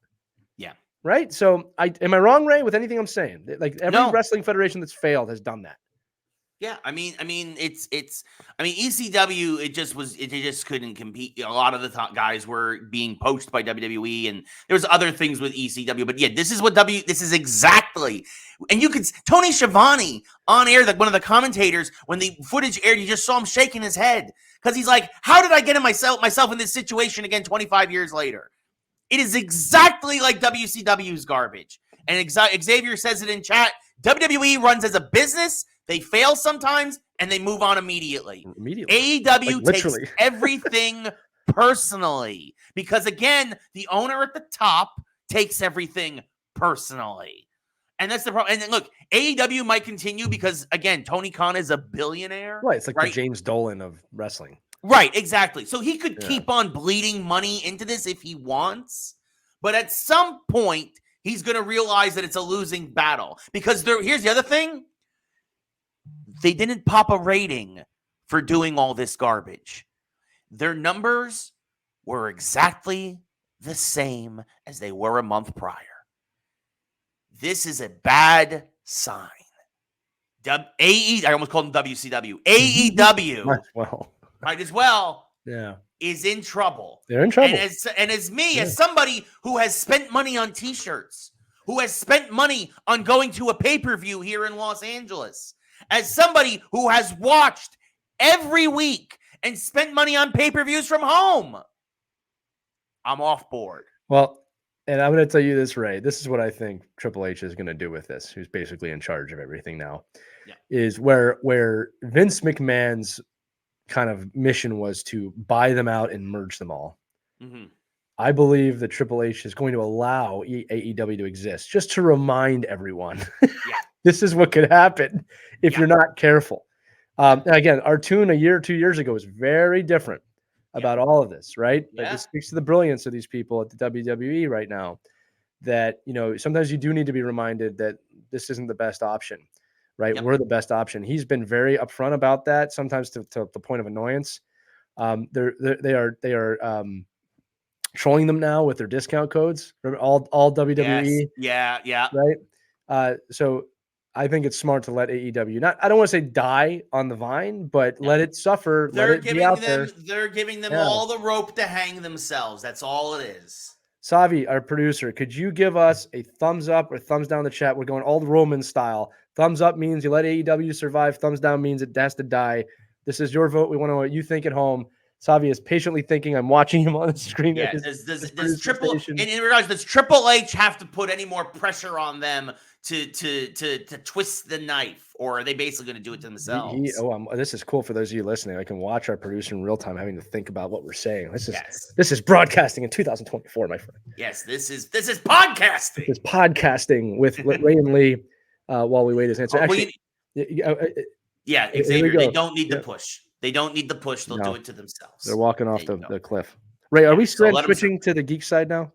Yeah. Right. So am I wrong, Ray, with anything I'm saying? Like every No. wrestling federation that's failed has done that. Yeah, I mean, ECW. It just couldn't compete. A lot of the top guys were being poached by WWE, and there was other things with ECW. But yeah, this is exactly. And you could Tony Schiavone on air, like one of the commentators, when the footage aired, you just saw him shaking his head because he's like, "How did I get myself in this situation again 25 years later?" It is exactly like WCW's garbage. And Xavier says it in chat. WWE runs as a business. They fail sometimes, and they move on immediately. AEW takes everything personally because, again, the owner at the top takes everything personally. And that's the problem. And then, look, AEW might continue because, again, Tony Khan is a billionaire. Right. It's like the James Dolan of wrestling. Right, exactly. So he could keep on bleeding money into this if he wants. But at some point, he's going to realize that it's a losing battle. Because here's the other thing. They didn't pop a rating for doing all this garbage. Their numbers were exactly the same as they were a month prior. This is a bad sign. I almost called them WCW. AEW. Might as well. Yeah. Is in trouble. They're in trouble. And as somebody who has spent money on t-shirts, who has spent money on going to a pay-per-view here in Los Angeles, as somebody who has watched every week and spent money on pay-per-views from home, I'm off board. Well, and I'm going to tell you this, Ray. This is what I think Triple H is going to do with this, who's basically in charge of everything now, is where Vince McMahon's kind of mission was to buy them out and merge them all. Mm-hmm. I believe that Triple H is going to allow AEW to exist just to remind everyone this is what could happen if you're not careful. And again, our tune a year or 2 years ago was very different about all of this, right? But this speaks to the brilliance of these people at the WWE right now, that, sometimes you do need to be reminded that this isn't the best option, right? We're the best option. He's been very upfront about that, sometimes to the point of annoyance. They are trolling them now with their discount codes. Remember, all WWE. Yeah. Right. So I think it's smart to let AEW I don't want to say die on the vine, but let it suffer. They're giving them all the rope to hang themselves. That's all it is. Savi, our producer, could you give us a thumbs up or thumbs down in the chat? We're going old Roman style. Thumbs up means you let AEW survive. Thumbs down means it has to die. This is your vote. We want to know what you think at home. Savi is patiently thinking. I'm watching him on the screen. Yeah, does Triple H have to put any more pressure on them to twist the knife, or are they basically going to do it to themselves? This is cool for those of you listening. I can watch our producer in real time having to think about what we're saying. This is broadcasting in 2024, my friend. Yes, this is podcasting. This is podcasting with Ray and Lee while we wait his answer. Xavier, they don't need the push. They don't need the push. They'll do it to themselves. They're walking off the cliff. Ray, are we switching to the geek side now?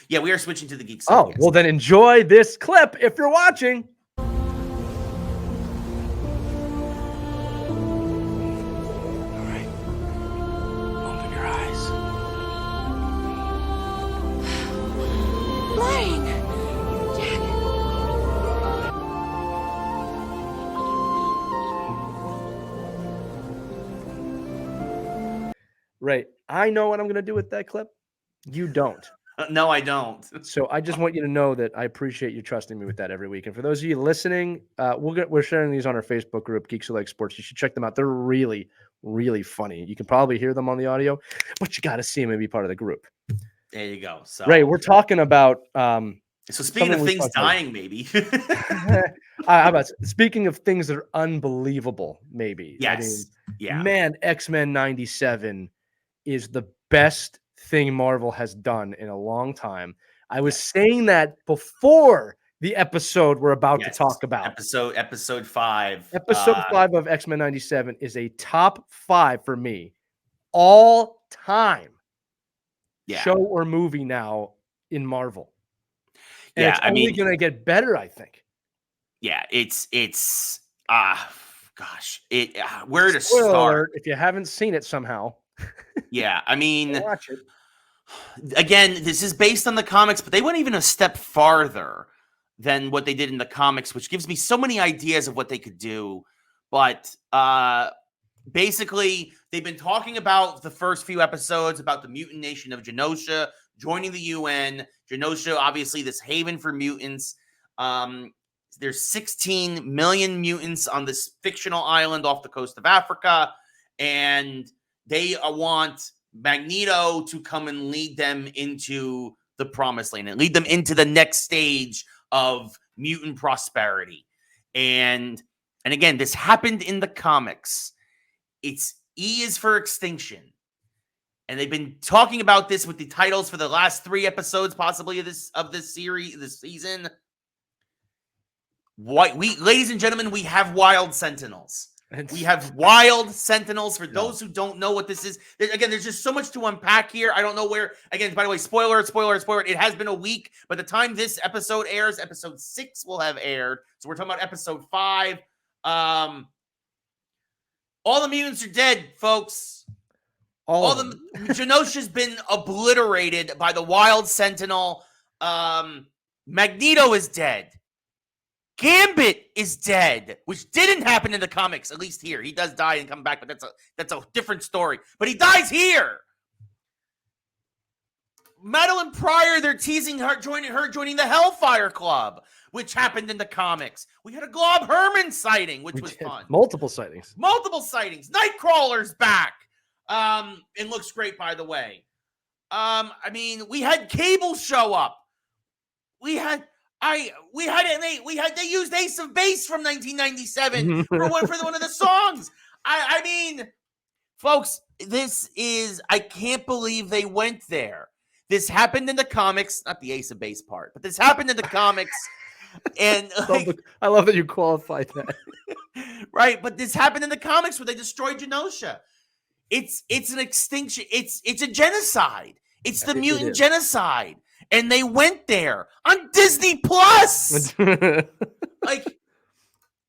Yeah, we are switching to the geek side. Oh, well then enjoy this clip if you're watching. All right. Open your eyes. Flying. Jack. Ray, I know what I'm going to do with that clip. You don't. No, I don't. So I just want you to know that I appreciate you trusting me with that every week. And for those of you listening, we're sharing these on our Facebook group, Geeks Who Like Sports. You should check them out. They're really, really funny. You can probably hear them on the audio, but you got to see them and be part of the group. There you go. So Ray, we're talking about. So speaking of things dying, maybe. How about speaking of things that are unbelievable? Maybe. Yes. Man, X-Men '97 is the best thing Marvel has done in a long time. I was saying that before the episode we're about to talk about. Episode 5. Episode 5 of X-Men '97 is a top 5 for me all time show or movie now in Marvel. And it's only going to get better, I think. Yeah, it's gosh, where to Spoiler start? alert, if you haven't seen it somehow, Yeah, I mean, watch it. again, this is based on the comics, but they went even a step farther than what they did in the comics, which gives me so many ideas of what they could do. But basically, they've been talking about the first few episodes about the mutant nation of Genosha joining the UN. Genosha, obviously, this haven for mutants. There's 16 million mutants on this fictional island off the coast of Africa, and they want Magneto to come and lead them into the promised land and lead them into the next stage of mutant prosperity. And again, this happened in the comics. It's E is for extinction. And they've been talking about this with the titles for the last 3 episodes, possibly of this series, this season. Ladies and gentlemen, we have Wild Sentinels. We have Wild Sentinels. For those who don't know what this is, there's just so much to unpack here. I don't know where. Again, by the way, spoiler. It has been a week. By the time this episode airs, episode 6 will have aired. So we're talking about episode 5. All the mutants are dead, folks. All the Genosha's been obliterated by the Wild Sentinel. Magneto is dead. Gambit is dead, which didn't happen in the comics, at least here. He does die and come back, but that's a different story. But he dies here. Madeline Pryor, they're teasing her joining the Hellfire Club, which happened in the comics. We had a Glob Herman sighting, which was fun. Multiple sightings. Nightcrawler's back. It looks great, by the way. I mean, we had Cable show up. They used Ace of Base from 1997 for one of the songs. I mean, folks, I can't believe they went there. This happened in the comics, not the Ace of Base part, but this happened in the comics. And I love that you qualified that. Right, but this happened in the comics where they destroyed Genosha. It's an extinction. It's a genocide. It's the mutant genocide. And they went there on Disney Plus. And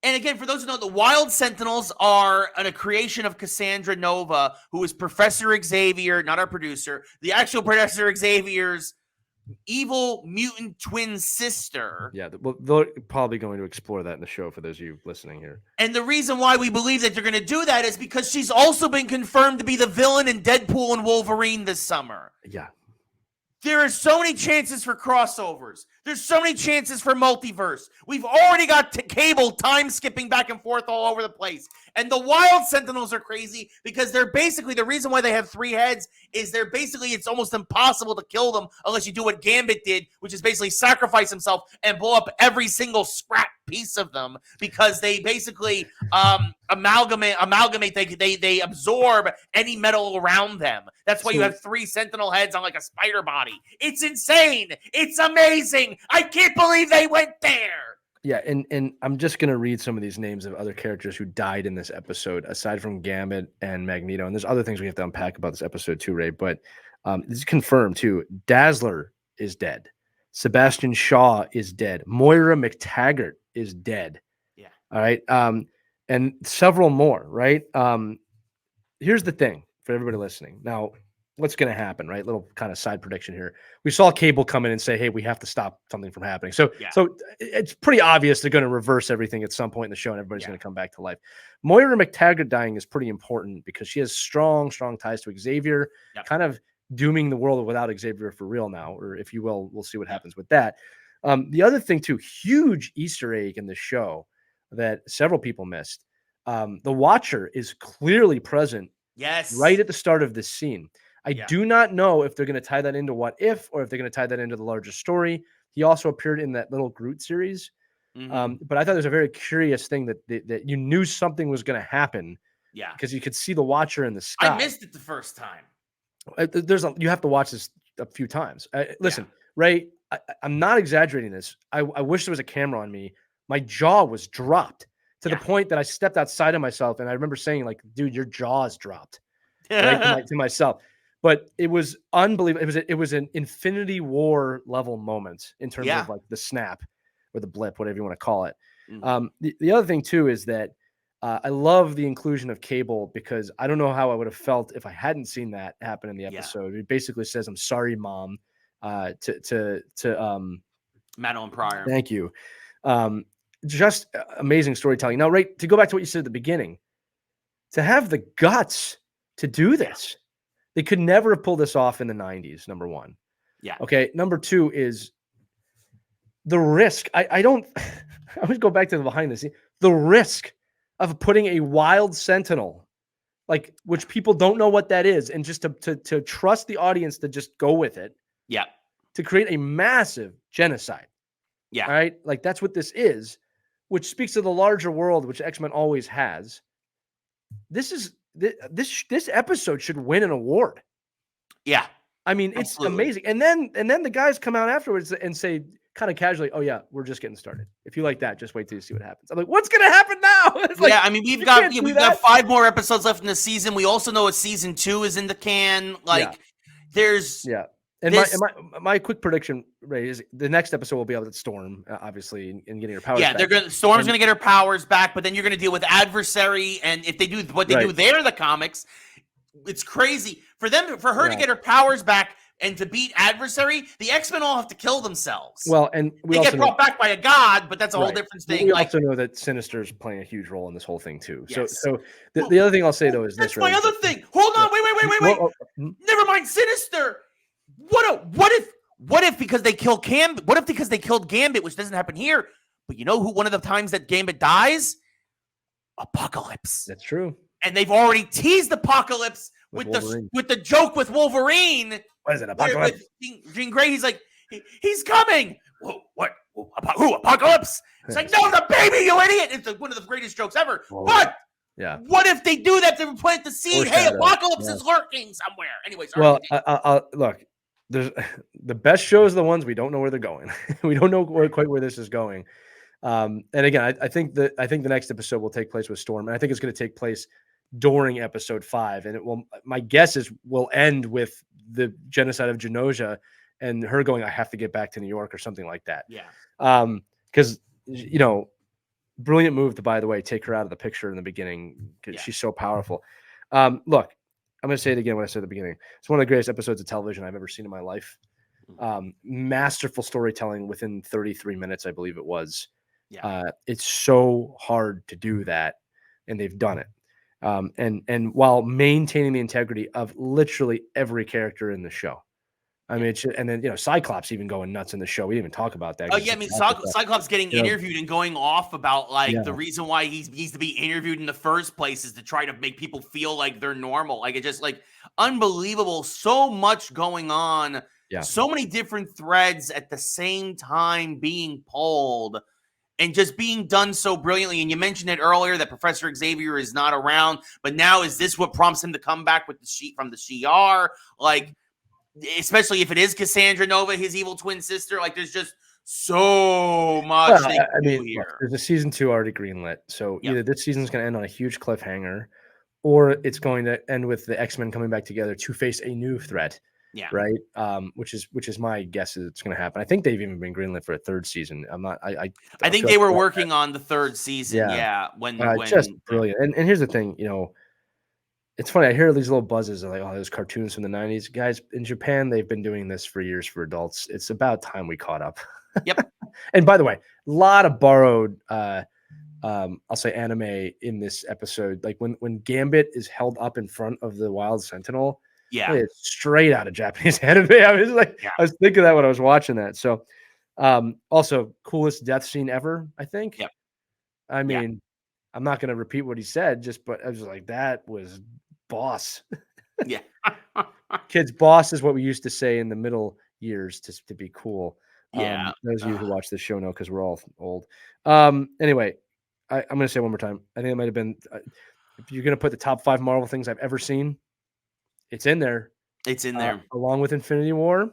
again, for those who know, the Wild Sentinels are a creation of Cassandra Nova, who is Professor Xavier, not our producer, the actual Professor Xavier's evil mutant twin sister. Yeah, they're probably going to explore that in the show for those of you listening here. And the reason why we believe that they're going to do that is because she's also been confirmed to be the villain in Deadpool and Wolverine this summer. Yeah. There are so many chances for crossovers. There's so many chances for multiverse. We've already got Cable time skipping back and forth all over the place. And the Wild Sentinels are crazy because they're basically, the reason why they have 3 heads is it's almost impossible to kill them unless you do what Gambit did, which is basically sacrifice himself and blow up every single scrap piece of them, because they basically amalgamate. They absorb any metal around them. That's why you have 3 Sentinel heads on like a spider body. It's insane. It's amazing. I can't believe they went there. Yeah, and I'm just going to read some of these names of other characters who died in this episode, aside from Gambit and Magneto. And there's other things we have to unpack about this episode too, Ray. But this is confirmed too. Dazzler is dead. Sebastian Shaw is dead. Moira McTaggart is dead. Yeah. All right. And several more, right? Here's the thing for everybody listening. Now, what's going to happen, right? Little kind of side prediction here. We saw Cable come in and say, hey, we have to stop something from happening. So it's pretty obvious they're going to reverse everything at some point in the show and everybody's going to come back to life. Moira McTaggart dying is pretty important because she has strong ties to Xavier, kind of dooming the world without Xavier for real now, or if you will, we'll see what happens with that. The other thing too, huge Easter egg in the show that several people missed. The Watcher is clearly present right at the start of this scene. I do not know if they're going to tie that into What If, or if they're going to tie that into the larger story. He also appeared in that little Groot series. But I thought it was a very curious thing that you knew something was going to happen. Yeah. Because you could see the Watcher in the sky. I missed it the first time. You have to watch this a few times. Listen, Ray, I'm not exaggerating this. I wish there was a camera on me. My jaw was dropped to the point that I stepped outside of myself. And I remember saying, like, dude, your jaw is dropped to myself. But it was unbelievable. It was an Infinity War level moment in terms of like the snap or the blip, whatever you want to call it. The other thing too is that I love the inclusion of Cable because I don't know how I would have felt if I hadn't seen that happen in the Yeah. episode. It basically says, "I'm sorry, Mom." To Madeline Pryor. Thank you. Just amazing storytelling. Now, right, to go back to what you said at the beginning, to have the guts to do this, they could never have pulled this off in the 90s, number one. Yeah. Okay. Number two is the risk. I don't, I always go back to the behind the scenes, the risk of putting a wild sentinel, like, which people don't know what that is, and just to trust the audience to just go with it. Yeah. To create a massive genocide. Yeah. All right. Like, that's what this is, which speaks to the larger world, which X-Men always has. This episode should win an award. Yeah. I mean, it's amazing. And then the guys come out afterwards and say kind of casually, "Oh yeah, we're just getting started. If you like that, just wait till you see what happens." I'm like, "What's going to happen now?" It's like, yeah, I mean, we've got 5 more episodes left in the season. We also know a season 2 is in the can. Like, there's And my quick prediction, Ray, is the next episode will be able to Storm, obviously, and getting her powers back. Storm's gonna get her powers back, but then you're gonna deal with Adversary, and if they do what they do there in the comics, it's crazy. For her to get her powers back and to beat Adversary, the X-Men all have to kill themselves. Well, and they get brought back by a god, but that's a whole different thing. We also know that Sinister's playing a huge role in this whole thing too. Yes. So the other thing I'll say though is that's this. My other thing. Hold on, wait. Never mind Sinister. What if because they killed Gambit? What if because they killed Gambit, which doesn't happen here? But you know who? One of the times that Gambit dies, Apocalypse. That's true. And they've already teased Apocalypse with the joke with Wolverine. What is it, Apocalypse? Jean Grey. He's like, he's coming. What? Who? Apocalypse? It's like, no, the baby, you idiot! It's one of the greatest jokes ever. Whoa. But what if they do that to plant the seed? Hey, Apocalypse is lurking somewhere. Anyway, sorry. Well, look. There's the best shows are the ones we don't know where they're going. We don't know quite where this is going. And again, I think the next episode will take place with Storm, and I think it's going to take place during episode 5. And it will. My guess is will end with the genocide of Genosha and her going, "I have to get back to New York" or something like that. Yeah. Because brilliant move to, by the way, take her out of the picture in the beginning because she's so powerful. Look. I'm going to say it again what I said at the beginning. It's one of the greatest episodes of television I've ever seen in my life. Masterful storytelling within 33 minutes, I believe it was. Yeah. It's so hard to do that, and they've done it. And while maintaining the integrity of literally every character in the show. I mean, and then Cyclops even going nuts in the show. We didn't even talk about that. Oh yeah, I mean, Cyclops getting interviewed and going off about the reason why he needs to be interviewed in the first place is to try to make people feel like they're normal. Like, it's just unbelievable. So much going on. Yeah. So many different threads at the same time being pulled and just being done so brilliantly. And you mentioned it earlier that Professor Xavier is not around, but now is this what prompts him to come back with the sheet from the Shi'ar? Especially if it is Cassandra Nova, his evil twin sister. There's just so much here. There's a season 2 already greenlit. So either this season's going to end on a huge cliffhanger, or it's going to end with the X-Men coming back together to face a new threat. Yeah. Right. Which is my guess is it's going to happen. I think they've even been greenlit for a 3rd season. I'm not. I think they were working on the 3rd season. Yeah. When just brilliant. And here's the thing. It's funny. I hear these little buzzes of those cartoons from the 90s. Guys, in Japan, they've been doing this for years for adults. It's about time we caught up. Yep. And by the way, a lot of borrowed, I'll say anime in this episode. Like when Gambit is held up in front of the Wild Sentinel. Yeah. It's straight out of Japanese anime. I was thinking that when I was watching that. So also coolest death scene ever, I think. Yep. I mean, I'm not going to repeat what he said, but I was like, that was boss. Yeah. Kids, boss is what we used to say in the middle years to be cool. Yeah. Those of you who watch this show know because we're all old. Anyway, I'm going to say one more time. I think it might have been, if you're going to put the top 5 Marvel things I've ever seen, it's in there. It's in there. Along with Infinity War.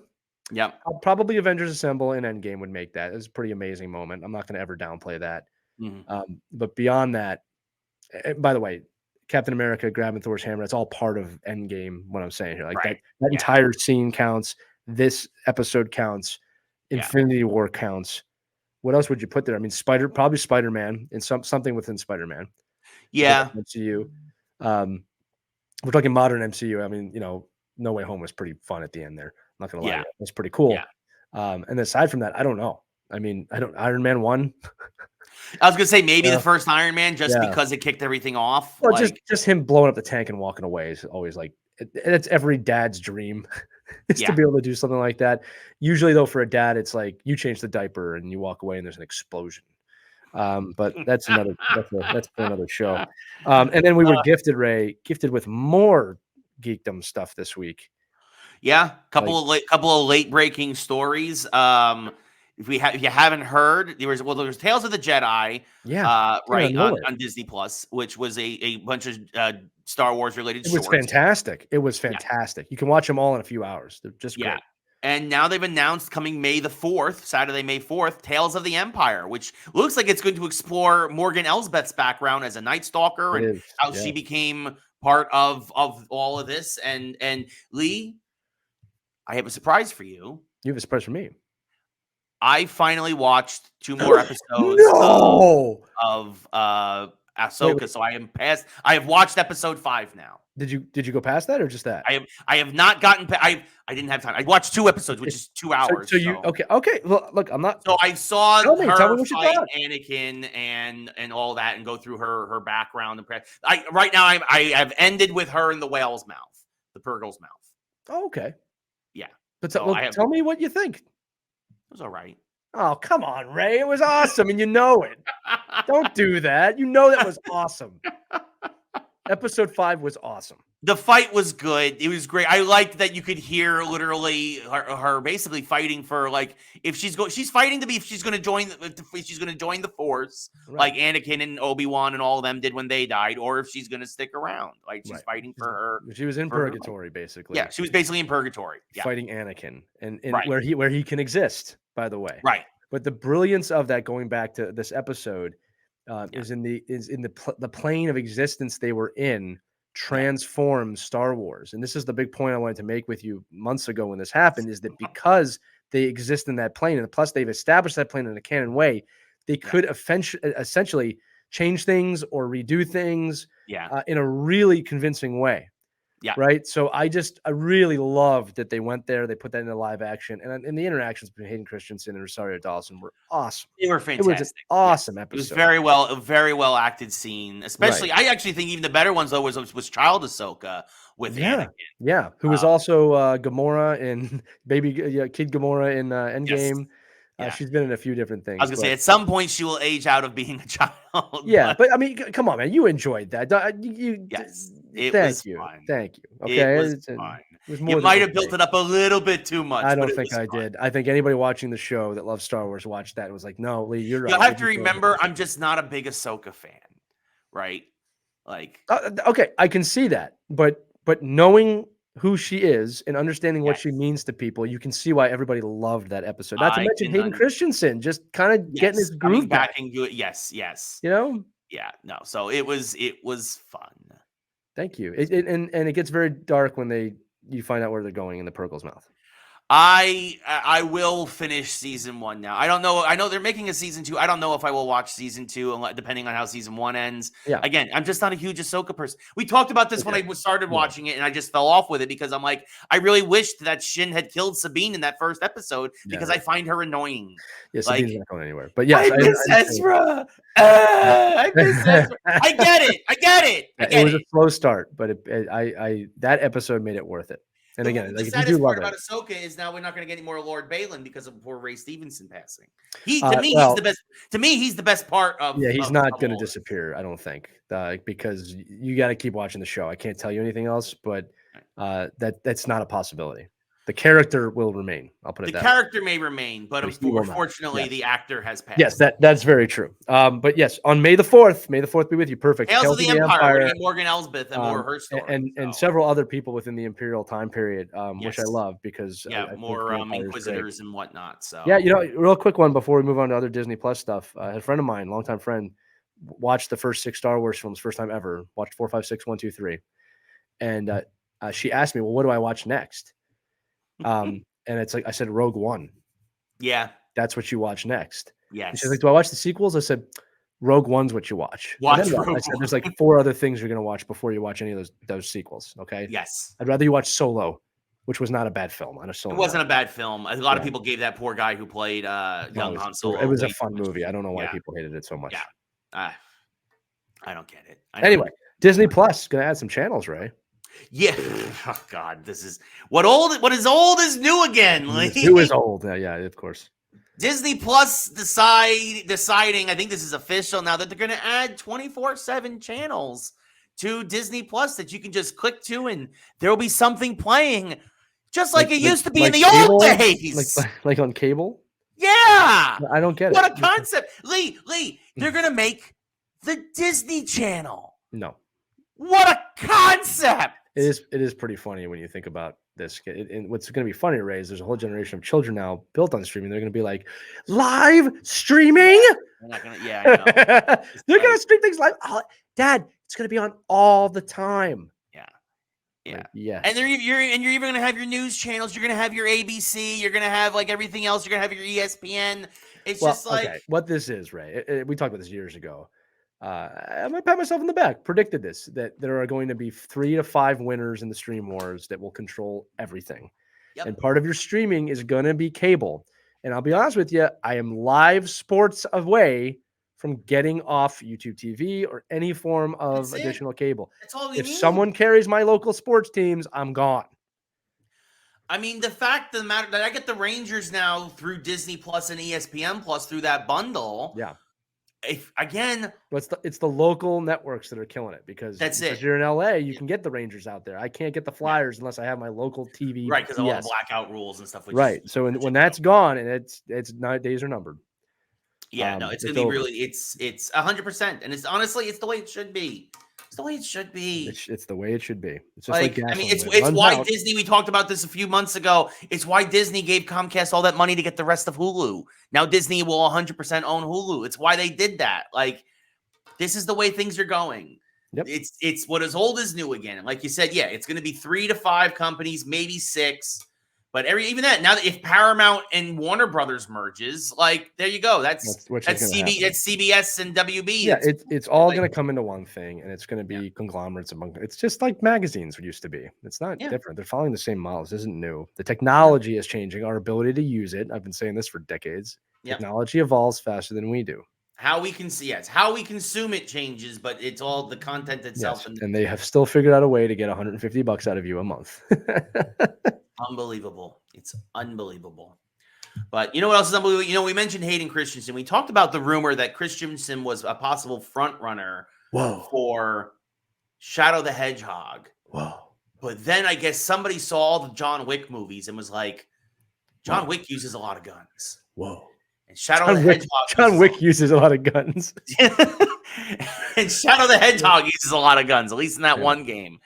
Yep. Probably Avengers Assemble and Endgame would make that. It's a pretty amazing moment. I'm not going to ever downplay that. Mm-hmm. But beyond that, by the way, Captain America grabbing Thor's hammer, that's all part of Endgame, what I'm saying here. That entire scene counts. This episode counts. Infinity War counts. What else would you put there? I mean, probably Spider-Man and something within Spider-Man. Yeah. MCU. We're talking modern MCU. I mean, No Way Home was pretty fun at the end there. I'm not gonna lie to Yeah. you. It was pretty cool. Yeah. And aside from that, I don't know. I mean, Iron Man 1. I was gonna say maybe Yeah. the first Iron Man just Yeah. because it kicked everything off. Well, like, just him blowing up the tank and walking away is always like it's every dad's dream is to Yeah. be able to do something like that. Usually, though, for a dad, it's like you change the diaper and you walk away and there's an explosion. But that's that's for another show. And then we were gifted with more geekdom stuff this week. Yeah, couple of late breaking stories. If you haven't heard, there was Tales of the Jedi, Yeah, right on Disney Plus, which was a bunch of Star Wars related. It was fantastic. It was fantastic. You can watch them all in a few hours. They're just great. And now they've announced coming May the 4th, Saturday, May 4th, Tales of the Empire, which looks like it's going to explore Morgan Elsbeth's background as a Night Stalker and how she became part of all of this. And Lee, I have a surprise for you. You have a surprise for me. I finally watched 2 more episodes of Ahsoka, so I have watched episode 5 now. Did you go past that or just that? I have not gotten. I didn't have time. I watched 2 episodes, which is 2 hours. So you okay? Look, I'm not. So I saw tell me her fight Anakin and all that, and go through her background. And right now I have ended with her in the whale's mouth, the Purgle's mouth. Oh, okay. Yeah. But tell me what you think. It was all right. Oh, come on, Ray. It was awesome, and you know it. Don't do that. You know that was awesome. Episode 5 was awesome. The fight was good. It was great. I liked that you could hear literally her basically fighting for if she's fighting to be if she's going to join the Force, like Anakin and Obi-Wan and all of them did when they died, or if she's going to stick around. Like she's fighting for her. She was in purgatory, basically. Yeah, she was basically in purgatory, fighting Anakin, and where he can exist. By the way, right. But the brilliance of that, going back to this episode, is in the plane of existence they were in. Transforms Star Wars, and this is the big point I wanted to make with you months ago when this happened, is that because they exist in that plane, and plus they've established that plane in a canon way, they could essentially change things or redo things in a really convincing way. Yeah. Right. So I really loved that they went there. They put that into live action, and the interactions between Hayden Christensen and Rosario Dawson were awesome. They were fantastic. It was an awesome episode. It was a very well acted scene. Especially, I actually think even the better ones though was Child Ahsoka with Anakin. Yeah, who was also Gamora in Kid Gamora in Endgame. She's been in a few different things. I was gonna say at some point she will age out of being a child. Yeah, but I mean, come on, man, you enjoyed that. Yes, it thank you. Fun. Thank you. Okay, it was fun. You might have built it up a little bit too much. I don't think I did. I think anybody watching the show that loves Star Wars watched that and was like, "No, Lee, you're right." You have to remember, I'm just not a big Ahsoka fan, right? Okay, I can see that, but knowing who she is and understanding what she means to people, you can see why everybody loved that episode. Not to mention Hayden Christensen just kind of getting his groove back. Yes. Yeah, no. So it was fun. Thank you. And it gets very dark when you find out where they're going in the Purgle's mouth. I will finish season 1 now. I don't know. I know they're making a season 2. I don't know if I will watch season 2, depending on how season 1 ends. Yeah. Again, I'm just not a huge Ahsoka person. We talked about this when I started watching it, and I just fell off with it because I'm like, I really wished that Shin had killed Sabine in that first episode because I find her annoying. Yeah, Sabine's not going anywhere. But yes, I miss Ezra. I miss Ezra. I get it. It was a slow start, but that episode made it worth it. And again, the saddest part about Ahsoka is now we're not going to get any more Lord Balin because of poor Ray Stevenson passing. He's the best. To me, he's the best part of. Yeah, he's not going to disappear. I don't think because you got to keep watching the show. I can't tell you anything else, but that's not a possibility. The character will remain. I'll put it that way. The character may remain, but unfortunately, the actor has passed. Yes, that's very true. But yes, on May the 4th, may the 4th be with you. Perfect. Tales of the Empire. Morgan Elsbeth and more of her story. And several other people within the Imperial time period, which I love because more Inquisitors and whatnot. So real quick one before we move on to other Disney Plus stuff. A friend of mine, longtime friend, watched the first 6 Star Wars films, first time ever. Watched 4, 5, 6, 1, 2, 3, and she asked me, "Well, what do I watch next?" And it's like I said, Rogue One. Yeah, that's what you watch next. Yes. And she's like, "Do I watch the sequels?" I said, Rogue One's what you watch. And Watch then what? Rogue I said One. there's like 4 other things you're going to watch before you watch any of those sequels. Okay. Yes. I'd rather you watch Solo, which was not a bad film. On a Solo. It wasn't a bad film. A lot of Yeah. people gave that poor guy who played young Han Solo. It was a way fun too much movie. I don't know why Yeah. people hated it so much. Yeah. I don't get it. Anyway, Disney Plus going to add some channels, Ray. Yeah. Oh God, this is what is old is new again. Like, Who is old? Yeah, of course. Disney Plus deciding, I think this is official now, that they're going to add 24/7 channels to Disney Plus that you can just click to, and there will be something playing, just like it used to be in the cable? old days. Like on cable? Yeah. I don't get it. What a concept. Lee, they're going to make the Disney Channel. No. What a concept. It is pretty funny when you think about this. And what's going to be funny, Ray, is there's a whole generation of children now built on streaming. They're going to be like, live streaming? They're not gonna, yeah, I know. They're going to stream things live. Oh, Dad, it's going to be on all the time. Yeah. Like, yes. And you're even going to have your news channels. You're going to have your ABC. You're going to have like everything else. You're going to have your ESPN. It's just like okay. What this is, Ray. We talked about this years ago. I'm gonna pat myself in the back. Predicted this, that there are going to be 3 to 5 winners in the stream wars that will control everything. Yep. And part of your streaming is going to be cable. And I'll be honest with you, I am live sports away from getting off YouTube TV or any form of That's it. additional cable. That's all we If need. someone carries my local sports teams, I'm gone. I mean, the fact of the matter that I get the Rangers now through Disney Plus and ESPN Plus through that bundle. Yeah. If again, It's the local networks that are killing it because you're in LA, you can get the Rangers out there. I can't get the Flyers unless I have my local TV. right? Because of all the blackout rules and stuff. Right. So when that's gone, and it's not, days are numbered. Yeah, no, it's gonna be really. It's 100%, and it's honestly, it's the way it should be. It's the way it should be. It's the way it should be. It's just like I mean, gasoline. it's why Disney. We talked about this a few months ago. It's why Disney gave Comcast all that money to get the rest of Hulu. Now Disney will 100% own Hulu. It's why they did that. Like, this is the way things are going. Yep. It's what is old is new again. And like you said, yeah, it's going to be 3 to 5 companies, maybe 6. But even that now, that if Paramount and Warner Brothers merges, like there you go. That's CBS and WB. Yeah, it's all going to come into one thing, and it's going to be conglomerates among. It's just like magazines used to be. It's not different. They're following the same models. This isn't new. The technology is changing. Our ability to use it. I've been saying this for decades. Yep. Technology evolves faster than we do. How we can see it's how we consume it changes, but it's all the content itself. Yes. And they have still figured out a way to get $150 out of you a month. Unbelievable. It's unbelievable. But you know what else is unbelievable? You know, we mentioned Hayden Christensen. We talked about the rumor that Christensen was a possible front runner for Shadow the Hedgehog. Whoa. But then I guess somebody saw all the John Wick movies and was like, John Wick uses a lot of guns. Whoa. And Shadow the Hedgehog. John Wick uses a lot of guns. And Shadow the Hedgehog uses a lot of guns, at least in that one game.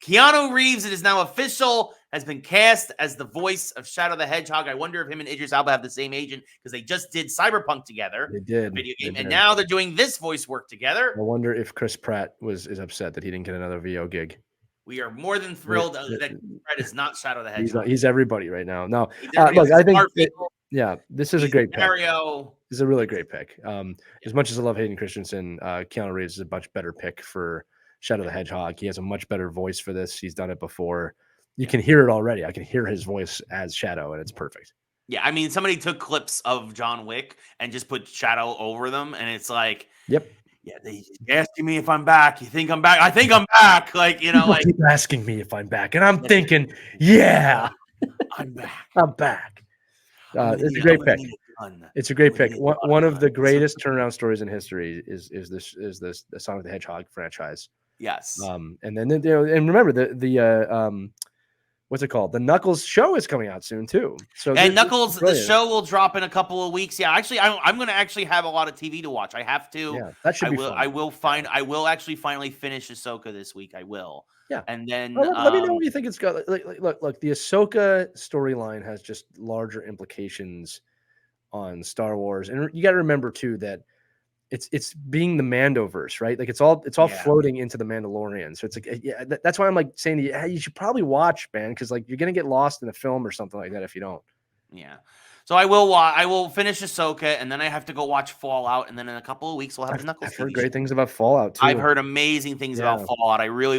Keanu Reeves, it is now official, has been cast as the voice of Shadow the Hedgehog. I wonder if him and Idris Elba have the same agent because they just did Cyberpunk together. They did. Video game. And now they're doing this voice work together. I wonder if Chris Pratt is upset that he didn't get another VO gig. We are more than thrilled that Pratt is not Shadow the Hedgehog. He's everybody right now. No, look, I think this is a great pick. This is a really great pick. As much as I love Hayden Christensen, Keanu Reeves is a much better pick for Shadow the Hedgehog. He has a much better voice for this. He's done it before. You can hear it already. I can hear his voice as Shadow, and it's perfect. Yeah, I mean, somebody took clips of John Wick and just put Shadow over them, and it's like, yep. Yeah, they asking me if I'm back. You think I'm back? I think I'm back. Like, you know, people keep asking me if I'm back, and I'm thinking, yeah, I'm back. I'm back. It's a great pick. It's a great pick. One of the greatest turnaround stories in history is this Sonic the Hedgehog franchise. Yes. And then and remember the what's it called? The Knuckles show is coming out soon too. So Knuckles, the show will drop in a couple of weeks. Yeah, actually, I'm going to actually have a lot of TV to watch. I have to. Yeah, that should be fun. I will actually finally finish Ahsoka this week. I will. Yeah, and then let me know what you think it's got. Look, the Ahsoka storyline has just larger implications on Star Wars, and you got to remember too that it's being the Mandoverse, right? Like it's all floating into the Mandalorian. So it's like, that's why I'm like saying to you, hey, you should probably watch, man, because like you're gonna get lost in a film or something like that if you don't. Yeah. So I will finish Ahsoka, and then I have to go watch Fallout, and then in a couple of weeks we'll have the Knuckles I've TV heard great show. things about Fallout too. I've heard amazing things about Yeah. Fallout. I really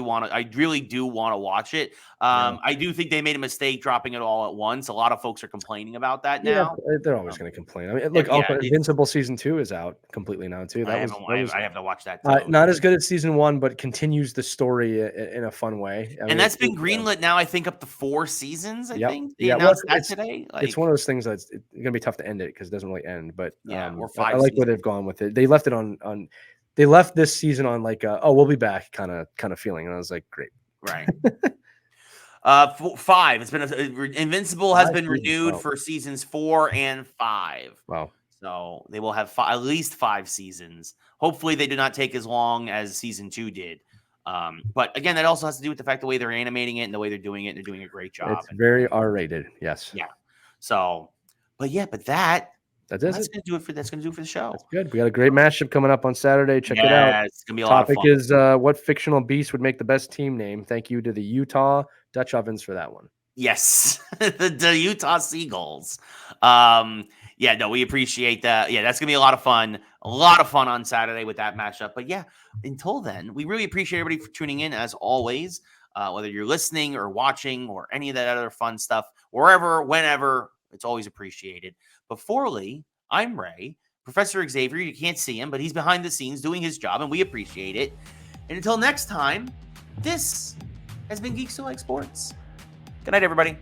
do want to watch it. I do think they made a mistake dropping it all at once. A lot of folks are complaining about that now. They're always going to complain. I mean, look, also Invincible season 2 is out completely now too. I have to watch that too. Not as good as season 1, but continues the story in a fun way. I mean, and that's been greenlit now. I think up to 4 seasons. I think they well, announced that today. It's one of those things that's going to be tough to end it because it doesn't really end. But or 5 I like where they've gone with it. They left it on. They left this season on like we'll be back kind of feeling, and I was like, great, right. 5. It's been Invincible has been renewed for seasons 4 and 5. Wow. So they will have at least 5 seasons. Hopefully, they do not take as long as season 2 did. But again, that also has to do with the fact the way they're animating it and the way they're doing it. And they're doing a great job. It's very R-rated. Yes. Yeah. So, but that's going to do it for the show. That's good. We got a great matchup coming up on Saturday. Check it out. It's going to be a lot of fun. Topic is what fictional beast would make the best team name? Thank you to the Utah Dutch Ovens for that one. Yes, the Utah Seagulls. We appreciate that. Yeah, that's gonna be a lot of fun. A lot of fun on Saturday with that matchup. But yeah, until then, we really appreciate everybody for tuning in as always. Whether you're listening or watching or any of that other fun stuff, wherever, whenever, it's always appreciated. But for Lee, I'm Ray, Professor Xavier. You can't see him, but he's behind the scenes doing his job, and we appreciate it. And until next time, this has been Geeks Who Like Sports. Good night, everybody.